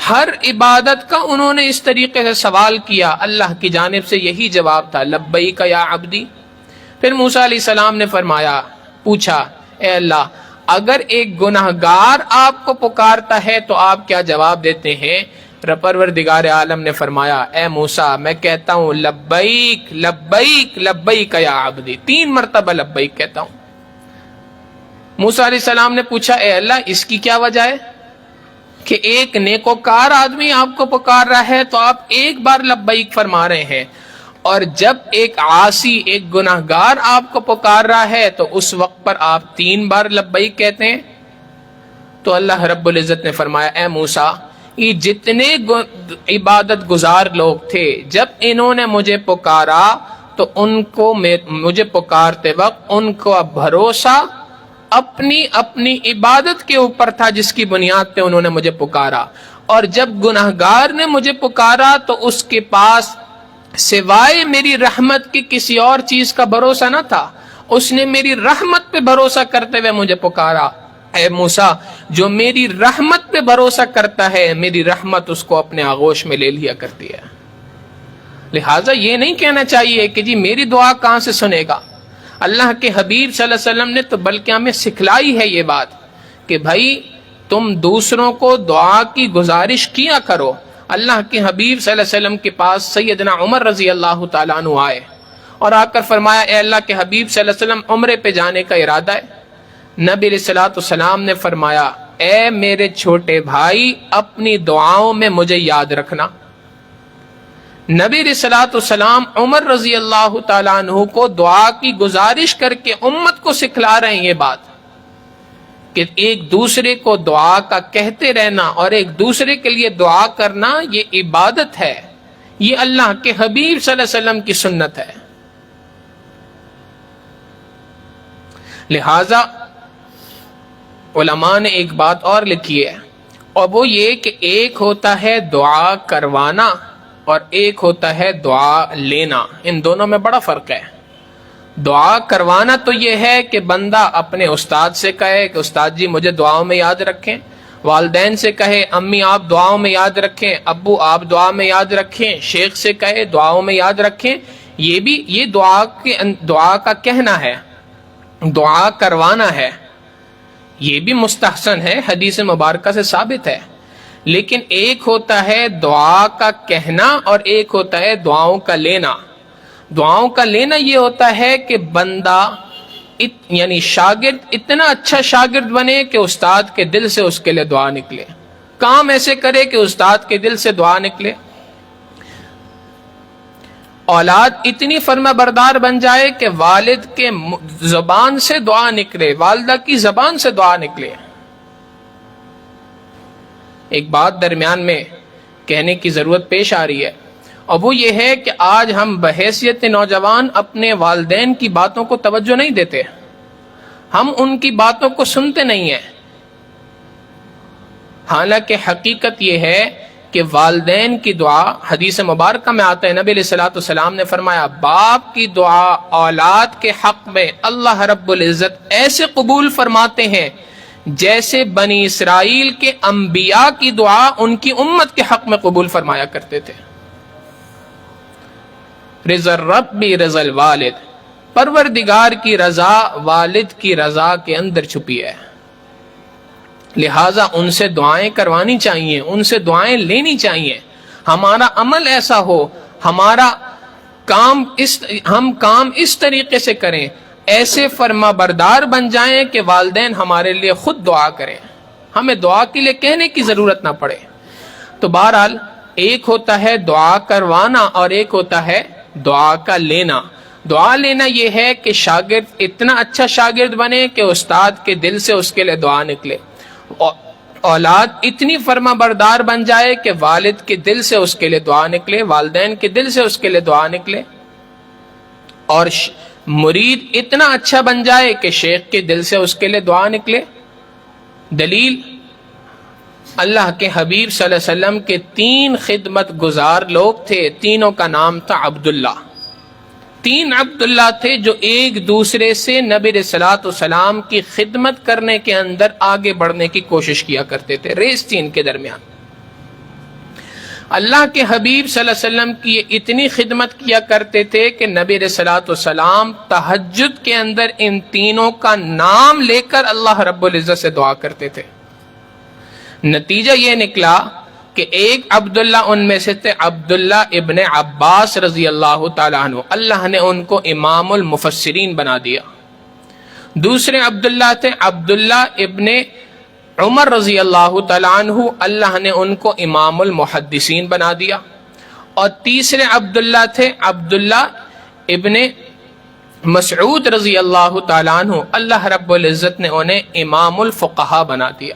ہر عبادت کا انہوں نے اس طریقے سے سوال کیا، اللہ کی جانب سے یہی جواب تھا، لبیک یا عبدی۔ پھر موسیٰ علیہ السلام نے پوچھا، اے اللہ، اگر ایک گناہگار آپ کو پکارتا ہے تو آپ کیا جواب دیتے ہیں؟ پروردگار عالم نے فرمایا، اے موسیٰ، میں کہتا ہوں لبیک لبیک لبیک یا عبدی، 3 مرتبہ لبیک کہتا ہوں۔ موسیٰ علیہ السلام نے پوچھا، اے اللہ، اس کی کیا وجہ ہے کہ ایک نیکوکار آدمی آپ کو پکار رہا ہے تو آپ ایک بار لبیک فرما رہے ہیں، اور جب ایک عاصی، ایک گناہگار آپ کو پکار رہا ہے تو اس وقت پر آپ 3 بار لبیک کہتے ہیں؟ تو اللہ رب العزت نے فرمایا، اے موسیٰ، یہ جتنے عبادت گزار لوگ تھے، جب انہوں نے مجھے پکارا تو ان کو مجھے پکارتے وقت ان کو بھروسہ اپنی عبادت کے اوپر تھا جس کی بنیاد پہ انہوں نے مجھے پکارا، اور جب گناہگار نے مجھے پکارا تو اس کے پاس سوائے میری رحمت کی کسی اور چیز کا بھروسہ نہ تھا، اس نے میری رحمت پہ بھروسہ کرتے ہوئے مجھے پکارا۔ اے موسیٰ، جو میری رحمت پہ بھروسہ کرتا ہے، میری رحمت اس کو اپنے آغوش میں لے لیا کرتی ہے۔ لہٰذا یہ نہیں کہنا چاہیے کہ جی میری دعا کہاں سے سنے گا۔ اللہ کے حبیب صلی اللہ علیہ وسلم نے تو بلکہ ہمیں سکھلائی ہے یہ بات کہ بھائی تم دوسروں کو دعا کی گزارش کیا کرو۔ اللہ کے حبیب صلی اللہ علیہ وسلم کے پاس سیدنا عمر رضی اللہ تعالیٰ عنہ آئے اور آ کر فرمایا، اے اللہ کے حبیب صلی اللہ علیہ وسلم، عمرے پہ جانے کا ارادہ ہے۔ نبی علیہ السلام نے فرمایا، اے میرے چھوٹے بھائی، اپنی دعاؤں میں مجھے یاد رکھنا۔ نبی علیہ السلام عمر رضی اللہ تعالیٰ عنہ کو دعا کی گزارش کر کے امت کو سکھلا رہے ہیں یہ بات کہ ایک دوسرے کو دعا کا کہتے رہنا اور ایک دوسرے کے لیے دعا کرنا یہ عبادت ہے، یہ اللہ کے حبیب صلی اللہ علیہ وسلم کی سنت ہے۔ لہذا علماء نے ایک بات اور لکھی ہے، اور وہ یہ کہ ایک ہوتا ہے دعا کروانا اور ایک ہوتا ہے دعا لینا، ان دونوں میں بڑا فرق ہے۔ دعا کروانا تو یہ ہے کہ بندہ اپنے استاد سے کہے کہ استاد جی مجھے دعاؤں میں یاد رکھیں، والدین سے کہے امی آپ دعاؤں میں یاد رکھیں، ابو آپ دعا میں یاد رکھیں، شیخ سے کہے دعاؤں میں یاد رکھیں، یہ دعا کا کہنا ہے، دعا کروانا ہے، یہ بھی مستحسن ہے، حدیث مبارکہ سے ثابت ہے۔ لیکن ایک ہوتا ہے دعا کا کہنا اور ایک ہوتا ہے دعاؤں کا لینا۔ دعاؤں کا لینا یہ ہوتا ہے کہ بندہ یعنی شاگرد اتنا اچھا شاگرد بنے کہ استاد کے دل سے اس کے لیے دعا نکلے، کام ایسے کرے کہ استاد کے دل سے دعا نکلے، اولاد اتنی فرما بردار بن جائے کہ والد کے زبان سے دعا نکلے، والدہ کی زبان سے دعا نکلے۔ ایک بات درمیان میں کہنے کی ضرورت پیش آ رہی ہے، اور وہ یہ ہے کہ آج ہم بحیثیت نوجوان اپنے والدین کی باتوں کو توجہ نہیں دیتے، ہم ان کی باتوں کو سنتے نہیں ہیں۔ حالانکہ حقیقت یہ ہے کہ والدین کی دعا حدیث مبارکہ میں آتا ہے، نبی علیہ السلام نے فرمایا، باپ کی دعا اولاد کے حق میں اللہ رب العزت ایسے قبول فرماتے ہیں جیسے بنی اسرائیل کے انبیاء کی دعا ان کی امت کے حق میں قبول فرمایا کرتے تھے۔ رضا الرب رضا الوالد، پروردگار کی رضا والد کی رضا کے اندر چھپی ہے، لہٰذا ان سے دعائیں کروانی چاہیے، ان سے دعائیں لینی چاہیے۔ ہمارا عمل ایسا ہو، ہمارا ہم کام اس طریقے سے کریں، ایسے فرما بردار بن جائیں کہ والدین ہمارے لیے خود دعا کریں، ہمیں دعا کے لیے کہنے کی ضرورت نہ پڑے۔ تو بہرحال ایک ہوتا ہے دعا کروانا اور ایک ہوتا ہے دعا کا لینا۔ دعا لینا یہ ہے کہ شاگرد اتنا اچھا شاگرد بنے کہ استاد کے دل سے اس کے لیے دعا نکلے، اولاد اتنی فرما بردار بن جائے کہ والد کے دل سے اس کے لیے دعا نکلے، والدین کے دل سے اس کے لیے دعا نکلے، اور مرید اتنا اچھا بن جائے کہ شیخ کے دل سے اس کے لیے دعا نکلے۔ دلیل اللہ کے حبیب صلی اللہ علیہ وسلم کے 3 خدمت گزار لوگ تھے، تینوں کا نام تھا عبداللہ۔ 3 عبداللہ تھے جو ایک دوسرے سے نبی علیہ الصلوۃ والسلام کی خدمت کرنے کے اندر آگے بڑھنے کی کوشش کیا کرتے تھے، ریس تھی ان کے درمیان۔ اللہ کے حبیب صلی اللہ علیہ وسلم کی اتنی خدمت کیا کرتے تھے کہ نبی علیہ الصلوۃ والسلام تہجد کے اندر ان تینوں کا نام لے کر اللہ رب العزت سے دعا کرتے تھے۔ نتیجہ یہ نکلا کہ ایک عبداللہ ان میں سے تھے عبداللہ ابن عباس رضی اللہ تعالیٰ عنہ، اللہ نے ان کو امام المفسرین بنا دیا۔ دوسرے عبداللہ تھے عبداللہ ابن عمر رضی اللہ تعالیٰ عنہ، اللہ نے ان کو امام المحدثین بنا دیا۔ اور تیسرے عبداللہ تھے عبداللہ ابن مسعود رضی اللہ تعالیٰ عنہ، اللہ رب العزت نے انہیں امام الفقہاء بنا دیا۔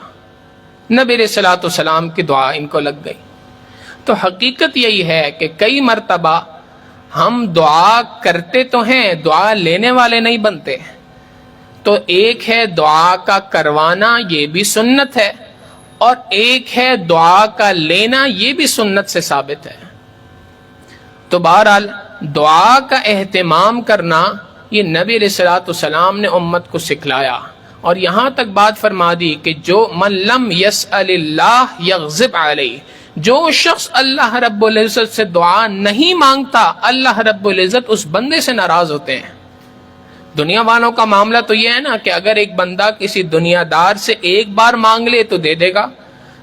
نبی علیہ الصلوۃ والسلام کی دعا ان کو لگ گئی۔ تو حقیقت یہی ہے کہ کئی مرتبہ ہم دعا کرتے تو ہیں، دعا لینے والے نہیں بنتے۔ تو ایک ہے دعا کا کروانا، یہ بھی سنت ہے، اور ایک ہے دعا کا لینا، یہ بھی سنت سے ثابت ہے۔ تو بہرحال دعا کا اہتمام کرنا یہ نبی علیہ الصلوۃ والسلام نے امت کو سکھلایا، اور یہاں تک بات فرما دی کہ جو من لم یسأل اللہ یغضب علیہ، جو شخص اللہ رب العزت سے دعا نہیں مانگتا، اللہ رب العزت اس بندے سے ناراض ہوتے ہیں۔ دنیا والوں کا معاملہ تو یہ ہے نا کہ اگر ایک بندہ کسی دنیا دار سے ایک بار مانگ لے تو دے دے گا،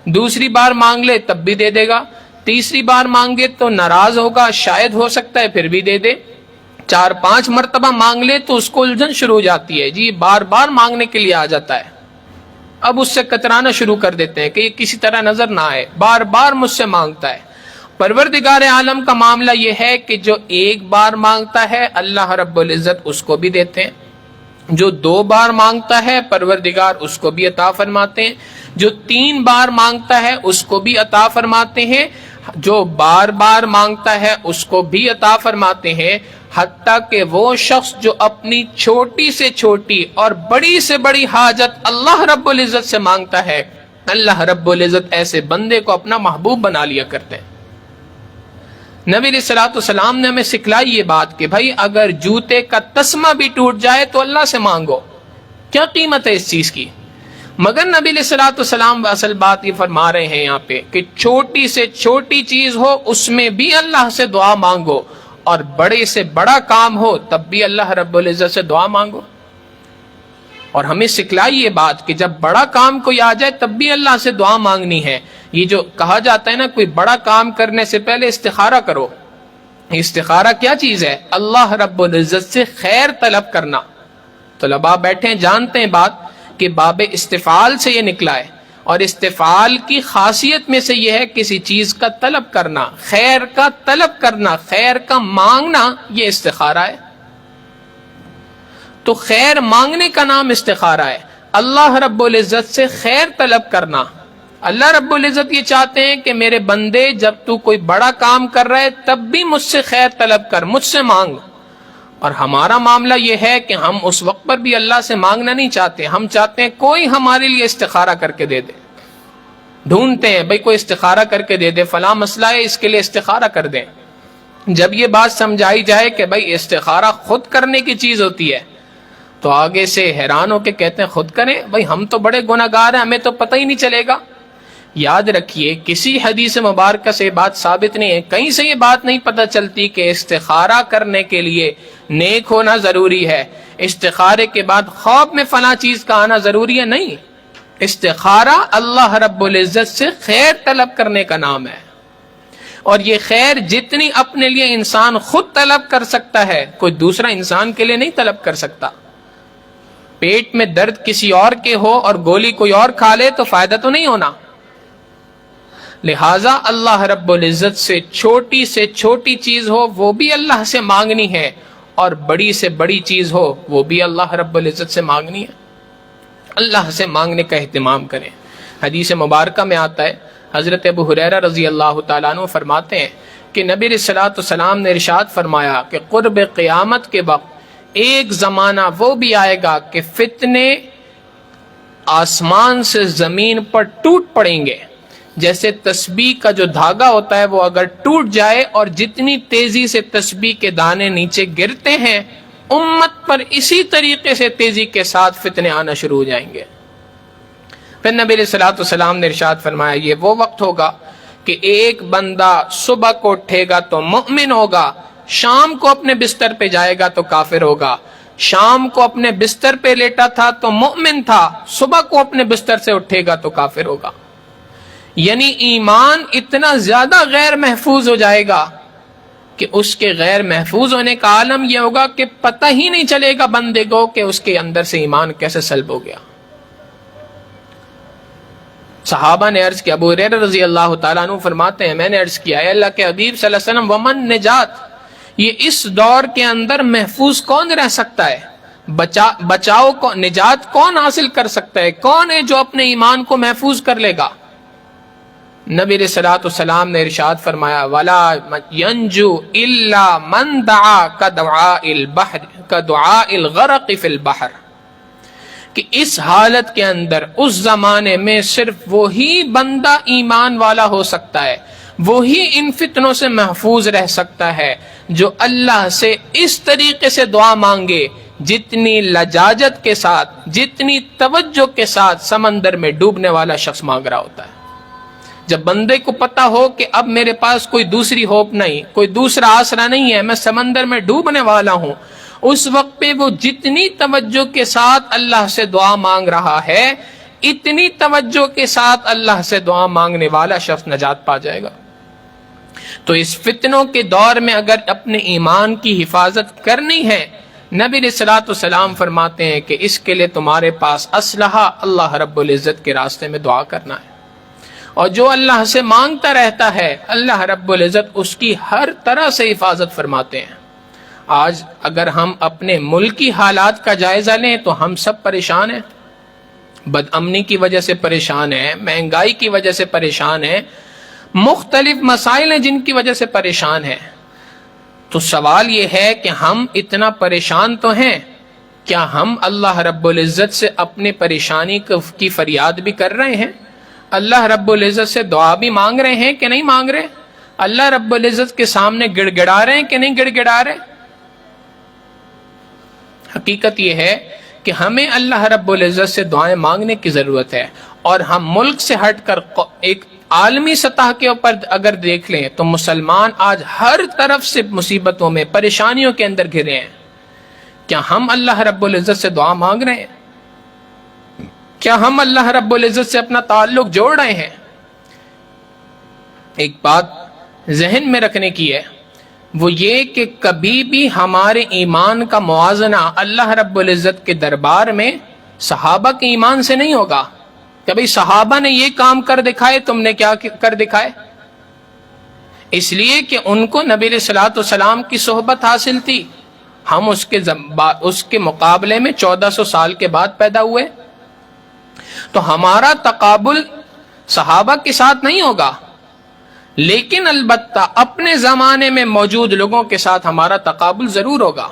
دوسری بار مانگ لے تب بھی دے دے گا، تیسری بار مانگے تو ناراض ہوگا، شاید ہو سکتا ہے پھر بھی دے دے، 4-5 مرتبہ مانگ لے تو اس کو الجھن شروع ہو جاتی ہے، جی بار بار مانگنے کے لیے آ جاتا ہے۔ اب اس سے کترانا شروع کر دیتے ہیں کہ یہ کسی طرح نظر نہ آئے، بار بار مجھ سے مانگتا ہے۔ پروردگار عالم کا معاملہ یہ ہے کہ جو ایک بار مانگتا ہے اللہ رب العزت اس کو بھی دیتے ہیں، جو 2 بار مانگتا ہے پروردگار اس کو بھی عطا فرماتے ہیں، جو 3 بار مانگتا ہے اس کو بھی عطا فرماتے ہیں، جو بار بار مانگتا ہے اس کو بھی عطا فرماتے ہیں، حتیٰ کہ وہ شخص جو اپنی چھوٹی سے چھوٹی اور بڑی سے بڑی حاجت اللہ رب العزت سے مانگتا ہے، اللہ رب العزت ایسے بندے کو اپنا محبوب بنا لیا کرتے ہیں۔ نبی علیہ الصلوۃ والسلام نے ہمیں سکھلائی یہ بات کہ بھائی اگر جوتے کا تسمہ بھی ٹوٹ جائے تو اللہ سے مانگو، کیا قیمت ہے اس چیز کی؟ مگر نبی علیہ الصلوۃ والسلام اصل بات یہ فرما رہے ہیں یہاں پہ کہ چھوٹی سے چھوٹی چیز ہو اس میں بھی اللہ سے دعا مانگو، اور بڑے سے بڑا کام ہو تب بھی اللہ رب العزت سے دعا مانگو۔ اور ہمیں سکھلائی یہ بات کہ جب بڑا کام کوئی آ جائے تب بھی اللہ سے دعا مانگنی ہے۔ یہ جو کہا جاتا ہے نا کوئی بڑا کام کرنے سے پہلے استخارہ کرو، استخارہ کیا چیز ہے؟ اللہ رب العزت سے خیر طلب کرنا۔ طلباء بیٹھے جانتے ہیں بات کہ باب استفعال سے یہ نکلا ہے، اور استفعال کی خاصیت میں سے یہ ہے کسی چیز کا طلب کرنا، خیر کا طلب کرنا، خیر کا مانگنا، یہ استخارہ ہے۔ تو خیر مانگنے کا نام استخارہ ہے، اللہ رب العزت سے خیر طلب کرنا۔ اللہ رب العزت یہ چاہتے ہیں کہ میرے بندے جب تو کوئی بڑا کام کر رہا ہے تب بھی مجھ سے خیر طلب کر، مجھ سے مانگ۔ اور ہمارا معاملہ یہ ہے کہ ہم اس وقت پر بھی اللہ سے مانگنا نہیں چاہتے، ہم چاہتے ہیں کوئی ہمارے لیے استخارہ کر کے دے دے، ڈھونڈتے ہیں بھئی کوئی استخارہ کر کے دے دے، فلاں مسئلہ ہے اس کے لیے استخارہ کر دیں۔ جب یہ بات سمجھائی جائے کہ بھئی استخارہ خود کرنے کی چیز ہوتی ہے تو آگے سے حیران ہو کے کہتے ہیں خود کریں، بھئی ہم تو بڑے گناہگار ہیں، ہمیں تو پتہ ہی نہیں چلے گا۔ یاد رکھیے کسی حدیث مبارکہ سے بات ثابت نہیں ہے، کہیں سے یہ بات نہیں پتہ چلتی کہ استخارہ کرنے کے لیے نیک ہونا ضروری ہے، استخارے کے بعد خواب میں فلاں چیز کا آنا ضروری ہے، نہیں۔ استخارہ اللہ رب العزت سے خیر طلب کرنے کا نام ہے۔ اور یہ خیر جتنی اپنے لیے انسان خود طلب کر سکتا ہے کوئی دوسرا انسان کے لیے نہیں طلب کر سکتا۔ پیٹ میں درد کسی اور کے ہو اور گولی کوئی اور کھا لے تو فائدہ تو نہیں ہونا۔ لہٰذا اللہ رب العزت سے چھوٹی چیز ہو وہ بھی اللہ سے مانگنی ہے، اور بڑی سے بڑی چیز ہو وہ بھی اللہ رب العزت سے مانگنی ہے۔ اللہ سے مانگنے کا اہتمام کریں۔ حدیث مبارکہ میں آتا ہے، حضرت ابو ہریرہ رضی اللہ تعالیٰ عنہ فرماتے ہیں کہ نبی علیہ الصلوۃ والسلام نے ارشاد فرمایا کہ قرب قیامت کے وقت ایک زمانہ وہ بھی آئے گا کہ فتنے آسمان سے زمین پر ٹوٹ پڑیں گے، جیسے تسبیح کا جو دھاگا ہوتا ہے وہ اگر ٹوٹ جائے اور جتنی تیزی سے تسبیح کے دانے نیچے گرتے ہیں، امت پر اسی طریقے سے تیزی کے ساتھ فتنے آنا شروع ہو جائیں گے۔ پھر نبی علیہ الصلوۃ والسلام نے ارشاد فرمایا یہ وہ وقت ہوگا کہ ایک بندہ صبح کو اٹھے گا تو مومن ہوگا، شام کو اپنے بستر پہ جائے گا تو کافر ہوگا، شام کو اپنے بستر پہ لیٹا تھا تو مومن تھا، صبح کو اپنے بستر سے اٹھے گا تو کافر ہوگا۔ یعنی ایمان اتنا زیادہ غیر محفوظ ہو جائے گا کہ اس کے غیر محفوظ ہونے کا عالم یہ ہوگا کہ پتہ ہی نہیں چلے گا بندے کو کہ اس کے اندر سے ایمان کیسے سلب ہو گیا۔ صحابہ نے عرض کیا، ابو ہریرہ رضی اللہ تعالیٰ عنہ فرماتے ہیں میں نے عرض کیا اے اللہ کے حبیب صلی اللہ علیہ وسلم ومن نجات، یہ اس دور کے اندر محفوظ کون رہ سکتا ہے، بچاؤ کو نجات کون حاصل کر سکتا ہے، کون ہے جو اپنے ایمان کو محفوظ کر لے گا؟ نبی علیہ الصلوۃ والسلام نے ارشاد فرمایا ولا ينجو الا من دعا كدعاء الغرق في البحر، کہ اس حالت کے اندر اس زمانے میں صرف وہی بندہ ایمان والا ہو سکتا ہے، وہی ان فتنوں سے محفوظ رہ سکتا ہے جو اللہ سے اس طریقے سے دعا مانگے جتنی لجاجت کے ساتھ، جتنی توجہ کے ساتھ سمندر میں ڈوبنے والا شخص مانگ رہا ہوتا ہے۔ جب بندے کو پتا ہو کہ اب میرے پاس کوئی دوسری ہوپ نہیں، کوئی دوسرا آسرا نہیں ہے، میں سمندر میں ڈوبنے والا ہوں، اس وقت پہ وہ جتنی توجہ کے ساتھ اللہ سے دعا مانگ رہا ہے اتنی توجہ کے ساتھ اللہ سے دعا مانگنے والا شخص نجات پا جائے گا۔ تو اس فتنوں کے دور میں اگر اپنے ایمان کی حفاظت کرنی ہے، نبی علیہ الصلوۃ والسلام فرماتے ہیں کہ اس کے لیے تمہارے پاس اسلحہ اللہ رب العزت کے راستے میں دعا کرنا ہے، اور جو اللہ سے مانگتا رہتا ہے اللہ رب العزت اس کی ہر طرح سے حفاظت فرماتے ہیں۔ آج اگر ہم اپنے ملکی حالات کا جائزہ لیں تو ہم سب پریشان ہیں، بد امنی کی وجہ سے پریشان ہیں، مہنگائی کی وجہ سے پریشان ہیں، مختلف مسائل ہیں جن کی وجہ سے پریشان ہیں۔ تو سوال یہ ہے کہ ہم اتنا پریشان تو ہیں، کیا ہم اللہ رب العزت سے اپنے پریشانی کی فریاد بھی کر رہے ہیں؟ اللہ رب العزت سے دعا بھی مانگ رہے ہیں کہ نہیں مانگ رہے؟ اللہ رب العزت کے سامنے گڑ گڑا رہے ہیں کہ نہیں گڑ گڑا رہے؟ حقیقت یہ ہے کہ ہمیں اللہ رب العزت سے دعائیں مانگنے کی ضرورت ہے، اور ہم ملک سے ہٹ کر ایک عالمی سطح کے اوپر اگر دیکھ لیں تو مسلمان آج ہر طرف سے مصیبتوں میں پریشانیوں کے اندر گھرے ہیں۔ کیا ہم اللہ رب العزت سے دعا مانگ رہے ہیں؟ کیا ہم اللہ رب العزت سے اپنا تعلق جوڑ رہے ہیں؟ ایک بات ذہن میں رکھنے کی ہے، وہ یہ کہ کبھی بھی ہمارے ایمان کا موازنہ اللہ رب العزت کے دربار میں صحابہ کے ایمان سے نہیں ہوگا۔ کبھی صحابہ نے یہ کام کر دکھائے، تم نے کیا کر دکھائے؟ اس لیے کہ ان کو نبی علیہ الصلوۃ والسلام کی صحبت حاصل تھی، ہم اس کے مقابلے میں 1400 سال کے بعد پیدا ہوئے، تو ہمارا تقابل صحابہ کے ساتھ نہیں ہوگا، لیکن البتہ اپنے زمانے میں موجود لوگوں کے ساتھ ہمارا تقابل ضرور ہوگا۔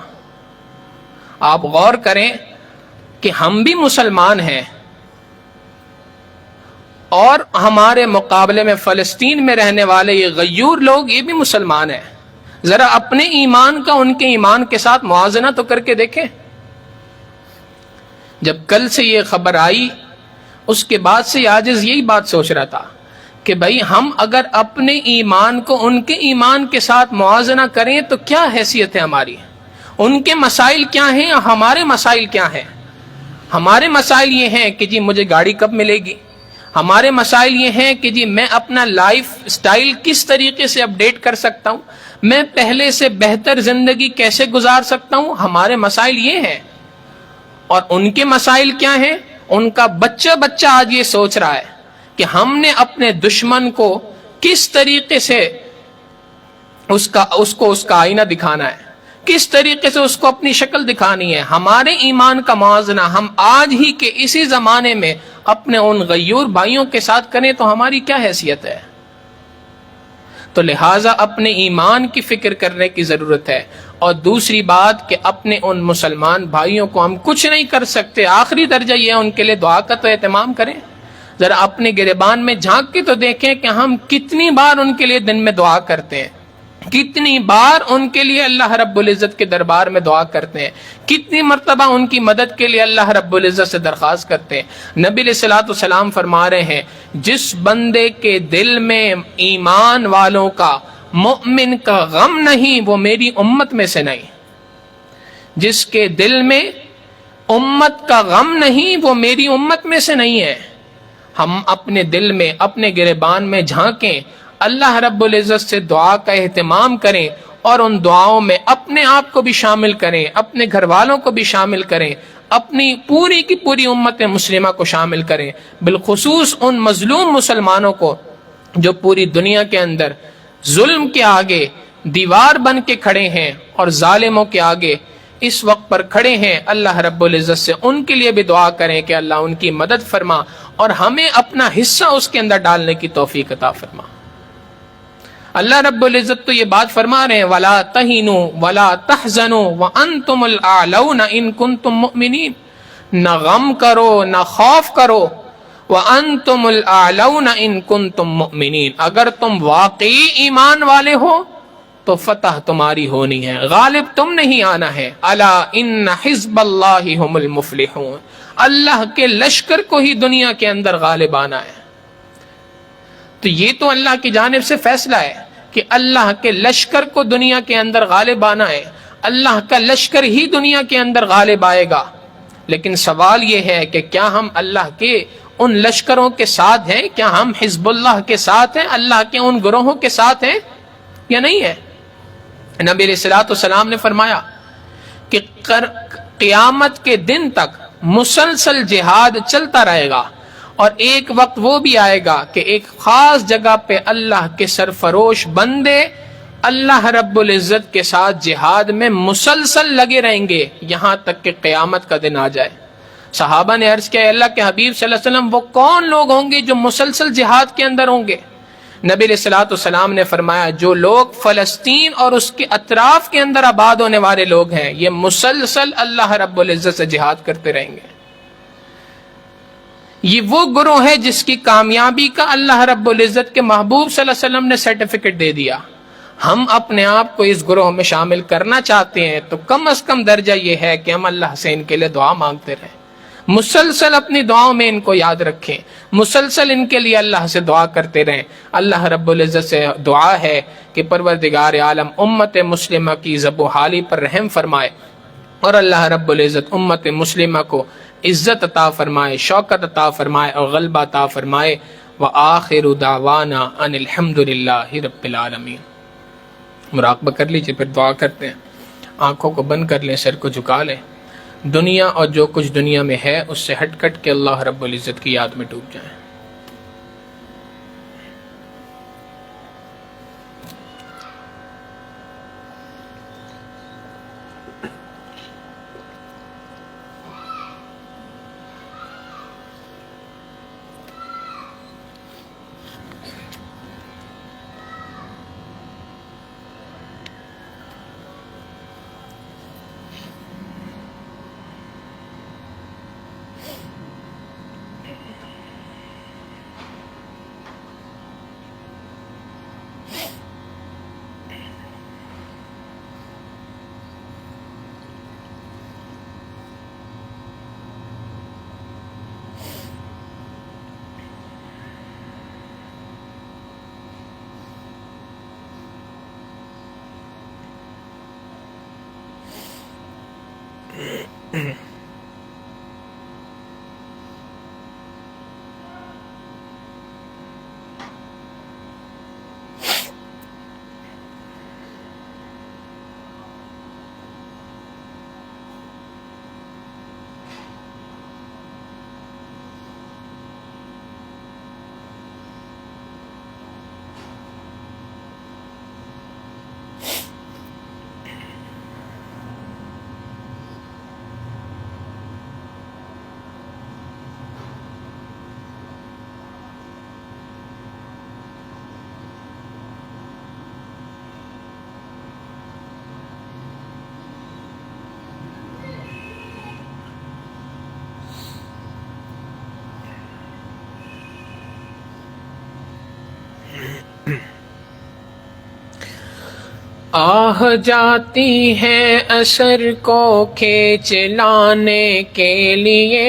آپ غور کریں کہ ہم بھی مسلمان ہیں، اور ہمارے مقابلے میں فلسطین میں رہنے والے یہ غیور لوگ یہ بھی مسلمان ہیں۔ ذرا اپنے ایمان کا ان کے ایمان کے ساتھ موازنہ تو کر کے دیکھیں۔ جب کل سے یہ خبر آئی اس کے بعد سے عاجز یہی بات سوچ رہا تھا کہ بھائی ہم اگر اپنے ایمان کو ان کے ایمان کے ساتھ موازنہ کریں تو کیا حیثیت ہے ہماری، ان کے مسائل کیا ہیں اور ہمارے مسائل کیا ہیں۔ ہمارے مسائل یہ ہیں کہ جی مجھے گاڑی کب ملے گی، ہمارے مسائل یہ ہیں کہ جی میں اپنا لائف سٹائل کس طریقے سے اپڈیٹ کر سکتا ہوں، میں پہلے سے بہتر زندگی کیسے گزار سکتا ہوں، ہمارے مسائل یہ ہیں۔ اور ان کے مسائل کیا ہیں؟ ان کا بچہ آج یہ سوچ رہا ہے کہ ہم نے اپنے دشمن کو کس طریقے سے اس کا آئینہ دکھانا ہے، کس طریقے سے اس کو اپنی شکل دکھانی ہے۔ ہمارے ایمان کا موازنہ ہم آج ہی کے اسی زمانے میں اپنے ان غیور بھائیوں کے ساتھ کریں تو ہماری کیا حیثیت ہے؟ تو لہٰذا اپنے ایمان کی فکر کرنے کی ضرورت ہے۔ اور دوسری بات کہ اپنے ان مسلمان بھائیوں کو ہم کچھ نہیں کر سکتے، آخری درجہ یہ ہے ان کے لیے دعا کا تو اہتمام کریں۔ ذرا اپنے گریبان میں جھانک کے تو دیکھیں کہ ہم کتنی بار ان کے لیے دن میں دعا کرتے ہیں، کتنی بار ان کے لیے اللہ رب العزت کے دربار میں دعا کرتے ہیں، کتنی مرتبہ ان کی مدد کے لیے اللہ رب العزت سے درخواست کرتے ہیں۔ نبی علیہ الصلوۃ والسلام فرما رہے ہیں جس بندے کے دل میں ایمان والوں کا، مومن کا غم نہیں وہ میری امت میں سے نہیں، جس کے دل میں امت کا غم نہیں وہ میری امت میں سے نہیں ہے۔ ہم اپنے دل میں، اپنے گریبان میں جھانکیں، اللہ رب العزت سے دعا کا اہتمام کریں اور ان دعاؤں میں اپنے آپ کو بھی شامل کریں، اپنے گھر والوں کو بھی شامل کریں، اپنی پوری کی پوری امت مسلمہ کو شامل کریں، بالخصوص ان مظلوم مسلمانوں کو جو پوری دنیا کے اندر ظلم کے آگے دیوار بن کے کھڑے ہیں اور ظالموں کے آگے اس وقت پر کھڑے ہیں۔ اللہ رب العزت سے ان کے لیے بھی دعا کریں کہ اللہ ان کی مدد فرما اور ہمیں اپنا حصہ اس کے اندر ڈالنے کی توفیق عطا فرما۔ اللہ رب العزت تو یہ بات فرما رہے ہیں وَلَا تَهِنُوا وَلَا تَحْزَنُوا وَأَنْتُمُ الْأَعْلَوْنَ إِن كُنتُم مُؤْمِنِينَ، نہ غم کرو نہ خوف کرو، وَأَنْتُمُ الْأَعْلَوْنَ إِن كُنتُم مُؤْمِنِينَ، اگر تم واقعی ایمان والے ہو تو فتح تمہاری ہونی ہے، غالب تم نہیں آنا ہے۔ الا ان حزب اللہ هم المفلحون، اللہ کے لشکر کو ہی دنیا کے اندر غالب آنا ہے۔ تو یہ تو اللہ کی جانب سے فیصلہ ہے کہ اللہ کے لشکر کو دنیا کے اندر غالب آنا ہے، اللہ کا لشکر ہی دنیا کے اندر غالب آئے گا۔ لیکن سوال یہ ہے کہ کیا ہم اللہ کے ان لشکروں کے ساتھ ہیں؟ کیا ہم حزب اللہ کے ساتھ ہیں، اللہ کے ان گروہوں کے ساتھ ہیں یا نہیں ہے؟ نبی علیہ الصلوۃ والسلام نے فرمایا کہ قیامت کے دن تک مسلسل جہاد چلتا رہے گا، اور ایک وقت وہ بھی آئے گا کہ ایک خاص جگہ پہ اللہ کے سرفروش بندے اللہ رب العزت کے ساتھ جہاد میں مسلسل لگے رہیں گے یہاں تک کہ قیامت کا دن آ جائے۔ صحابہ نے عرض کیا اللہ کے حبیب صلی اللہ علیہ وسلم وہ کون لوگ ہوں گے جو مسلسل جہاد کے اندر ہوں گے؟ نبی علیہ الصلوۃ والسلام نے فرمایا جو لوگ فلسطین اور اس کے اطراف کے اندر آباد ہونے والے لوگ ہیں یہ مسلسل اللہ رب العزت سے جہاد کرتے رہیں گے۔ یہ وہ گروہ ہے جس کی کامیابی کا اللہ رب العزت کے محبوب صلی اللہ علیہ وسلم نے سرٹیفکیٹ دے دیا۔ ہم اپنے آپ کو اس گروہ میں شامل کرنا چاہتے ہیں تو کم از کم درجہ یہ ہے کہ ہم اللہ سے ان کے لیے دعا مانگتے رہیں، مسلسل اپنی دعاؤں میں ان کو یاد رکھیں، مسلسل ان کے لیے اللہ سے دعا کرتے رہیں۔ اللہ رب العزت سے دعا ہے کہ پروردگار عالم امت مسلمہ کی زب و حالی پر رحم فرمائے، اور اللہ رب العزت امت مسلمہ کو عزت عطا فرمائے، شوکت عطا فرمائے اور غلبہ عطا فرمائے۔ وآخر دعوانا ان الحمد للہ رب العالمین۔ مراقبہ کر لیجئے، پھر دعا کرتے ہیں۔ آنکھوں کو بند کر لیں، سر کو جھکا لیں، دنیا اور جو کچھ دنیا میں ہے اس سے ہٹ کٹ کے اللہ رب العزت کی یاد میں ڈوب جائیں۔ آہ جاتی ہے اثر کو کھینچ لانے کے لیے،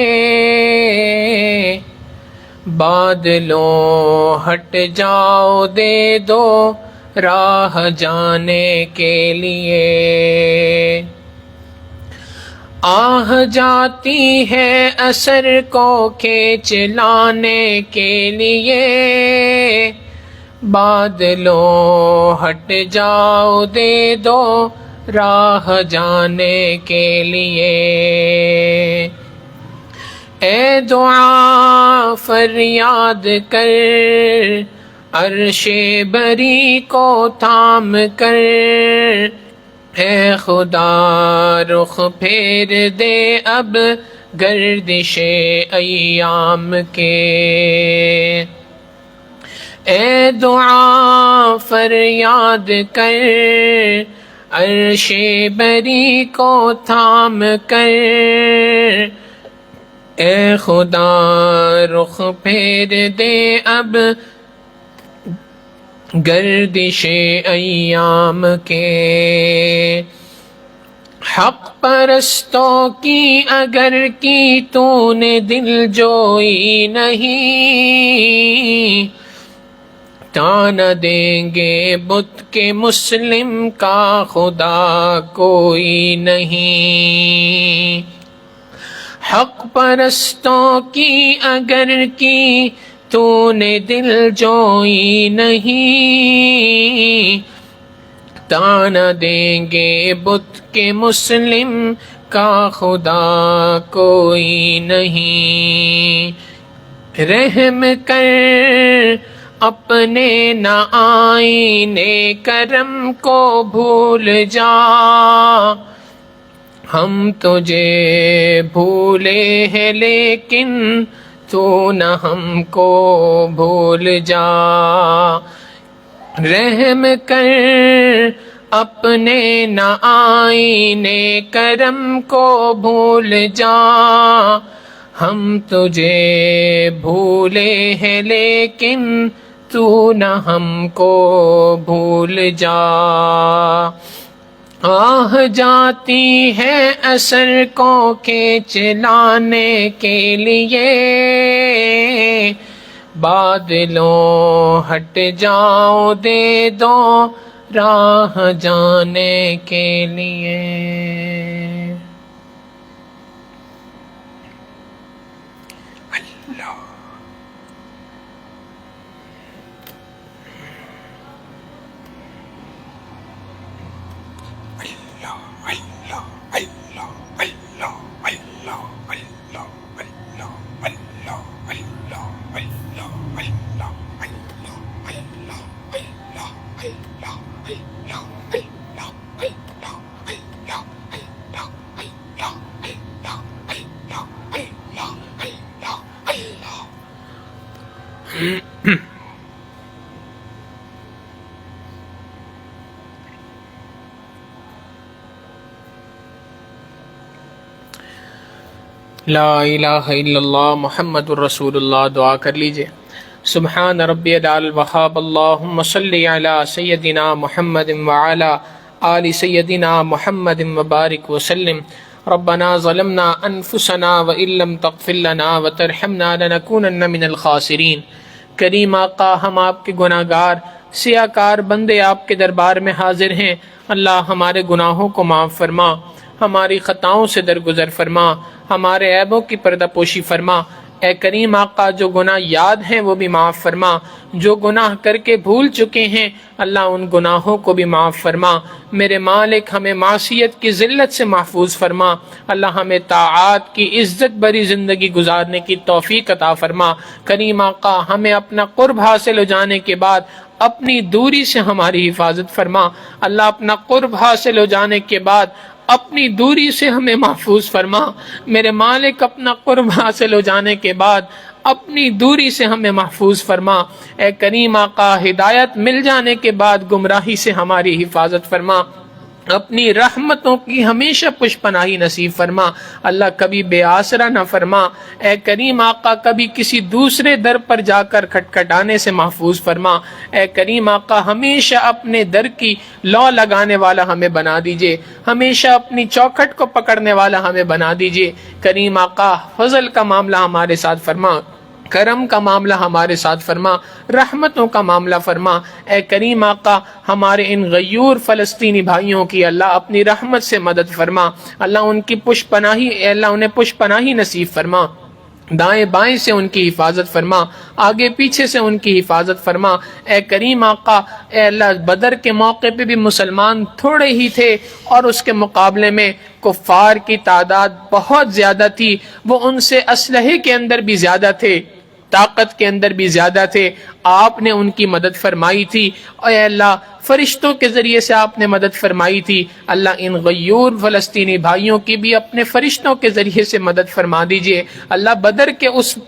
بادلوں ہٹ جاؤ دے دو راہ جانے کے لیے۔ آہ جاتی ہے اثر کو کھینچ لانے کے لیے، بادلوں ہٹ جاؤ دے دو راہ جانے کے لیے۔ اے دعا فریاد کر عرش بری کو تھام کر، اے خدا رخ پھیر دے اب گردش ایام کے۔ اے دعا فریاد کر عرش بری کو تھام کر، اے خدا رخ پھیر دے اب گردش ایام کے۔ حق پرستوں کی اگر کی تو نے دل جوئی نہیں، تانا دیں گے بت کے مسلم کا خدا کوئی نہیں۔ حق پرستوں کی اگر کی تو نے دل جوئی نہیں، تانا دیں گے بت کے مسلم کا خدا کوئی نہیں۔ رحم کر اپنے نہ آئینے کرم کو بھول جا، ہم تجھے بھولے ہیں لیکن تو نہ ہم کو بھول جا۔ رحم کر اپنے نہ آئینے کرم کو بھول جا، ہم تجھے بھولے ہیں لیکن تو نہ ہم کو بھول جا۔ آہ جاتی ہے اثر کو کھینچ لانے کے لیے، بادلوں ہٹ جاؤ دے دو راہ جانے کے لیے۔ لا الہ الا اللہ محمد الرسول اللہ۔ دعا کر لیجئے۔ سبحان ربی العلی الوہاب، اللہم صلی علی سیدنا محمد وعلی آل سیدنا محمد وبارک وسلم۔ ربنا ظلمنا انفسنا وان لم تغفر لنا وترحمنا لنکونن من الخاسرین۔ کریم آقا، ہم آپ کے گناہ گار سیاہ کار بندے آپ کے دربار میں حاضر ہیں۔ اللہ ہمارے گناہوں کو معاف فرما، ہماری خطاؤں سے درگزر فرما، ہمارے عیبوں کی پردہ پوشی فرما۔ اے کریم آقا، جو گناہ یاد ہیں وہ بھی معاف فرما، جو گناہ کر کے بھول چکے ہیں اللہ ان گناہوں کو بھی معاف فرما۔ میرے مالک، ہمیں معصیت کی ذلت سے محفوظ فرما، اللہ ہمیں طاعات کی عزت بری زندگی گزارنے کی توفیق عطا فرما۔ کریم آقا، ہمیں اپنا قرب حاصل ہو جانے کے بعد اپنی دوری سے ہماری حفاظت فرما۔ اللہ، اپنا قرب حاصل ہو جانے کے بعد اپنی دوری سے ہمیں محفوظ فرما۔ میرے مالک، اپنا قرب حاصل ہو جانے کے بعد اپنی دوری سے ہمیں محفوظ فرما۔ اے کریم آقا، ہدایت مل جانے کے بعد گمراہی سے ہماری حفاظت فرما۔ اپنی رحمتوں کی ہمیشہ پشت پناہی نصیب فرما۔ اللہ کبھی بے آسرا نہ فرما۔ اے کریم آقا کبھی کسی دوسرے در پر جا کر کھٹکھٹانے سے محفوظ فرما۔ اے کریم آقا ہمیشہ اپنے در کی لو لگانے والا ہمیں بنا دیجئے، ہمیشہ اپنی چوکھٹ کو پکڑنے والا ہمیں بنا دیجئے۔ کریم آقا فضل کا معاملہ ہمارے ساتھ فرما، کرم کا معاملہ ہمارے ساتھ فرما، رحمتوں کا معاملہ فرما۔ اے کریم آقا ہمارے ان غیور فلسطینی بھائیوں کی اللہ اپنی رحمت سے مدد فرما۔ اللہ ان کی پشت پناہی، اے اللہ انہیں پشت پناہی نصیب فرما، دائیں بائیں سے ان کی حفاظت فرما، آگے پیچھے سے ان کی حفاظت فرما۔ اے کریم آقا، اے اللہ بدر کے موقع پہ بھی مسلمان تھوڑے ہی تھے اور اس کے مقابلے میں کفار کی تعداد بہت زیادہ تھی، وہ ان سے اسلحے کے اندر بھی زیادہ تھے، طاقت کے اندر بھی زیادہ تھے، آپ نے ان کی مدد فرمائی تھی۔ اے اللہ فرشتوں کے ذریعے سے آپ نے مدد فرمائی تھی۔ اللہ ان غیور فلسطینی بھائیوں کی بھی اپنے فرشتوں کے ذریعے سے مدد فرما دیجئے۔ اللہ بدر کے اس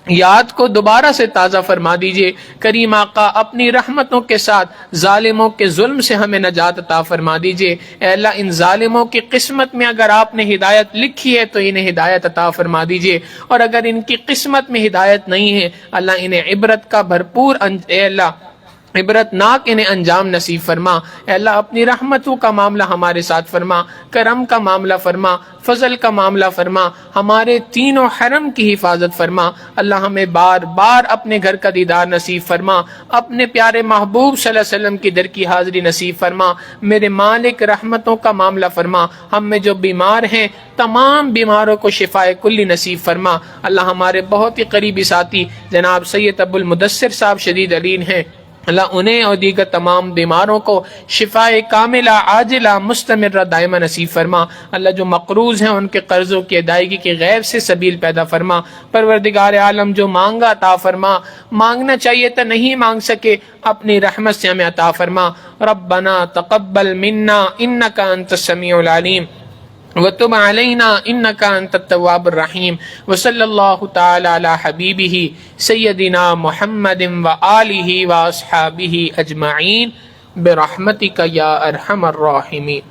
یاد کو دوبارہ سے تازہ فرما دیجئے۔ کریم آقا اپنی رحمتوں کے ساتھ ظالموں کے ظلم سے ہمیں نجات عطا فرما دیجئے۔ اے اللہ ان ظالموں کی قسمت میں اگر آپ نے ہدایت لکھی ہے تو انہیں ہدایت عطا فرما دیجئے، اور اگر ان کی قسمت میں ہدایت نہیں ہے اللہ انہیں عبرت کا بھرپور اے اللہ عبرت ناک انہیں انجام نصیب فرما۔ اے اللہ اپنی رحمتوں کا معاملہ ہمارے ساتھ فرما، کرم کا معاملہ فرما، فضل کا معاملہ فرما، ہمارے تینوں حرم کی حفاظت فرما۔ اللہ ہمیں بار بار اپنے گھر کا دیدار نصیب فرما، اپنے پیارے محبوب صلی اللہ علیہ وسلم کی در کی حاضری نصیب فرما۔ میرے مالک رحمتوں کا معاملہ فرما، ہم میں جو بیمار ہیں تمام بیماروں کو شفائے کلی نصیب فرما۔ اللہ ہمارے بہت ہی قریبی ساتھی جناب سید ابو المدثر صاحب شدید علین ہیں، اللہ انہیں اور دیگر تمام بیماروں کو شفائے کاملہ عاجلہ مستمرہ دائمہ نصیب فرما۔ اللہ جو مقروض ہیں ان کے قرضوں کی ادائیگی کی غیب سے سبیل پیدا فرما۔ پروردگار عالم جو مانگا عطا فرما، مانگنا چاہیے تو نہیں مانگ سکے اپنی رحمت سے ہمیں عطا فرما۔ ربنا تقبل منا انک انت السمیع العلیم وتب علینا انک انت التواب الرحیم، وصلی اللہ تعالی علی حبیبہ سیدنا محمد وآلہ واصحابہ اجمعین برحمتک یا ارحم الراحمین۔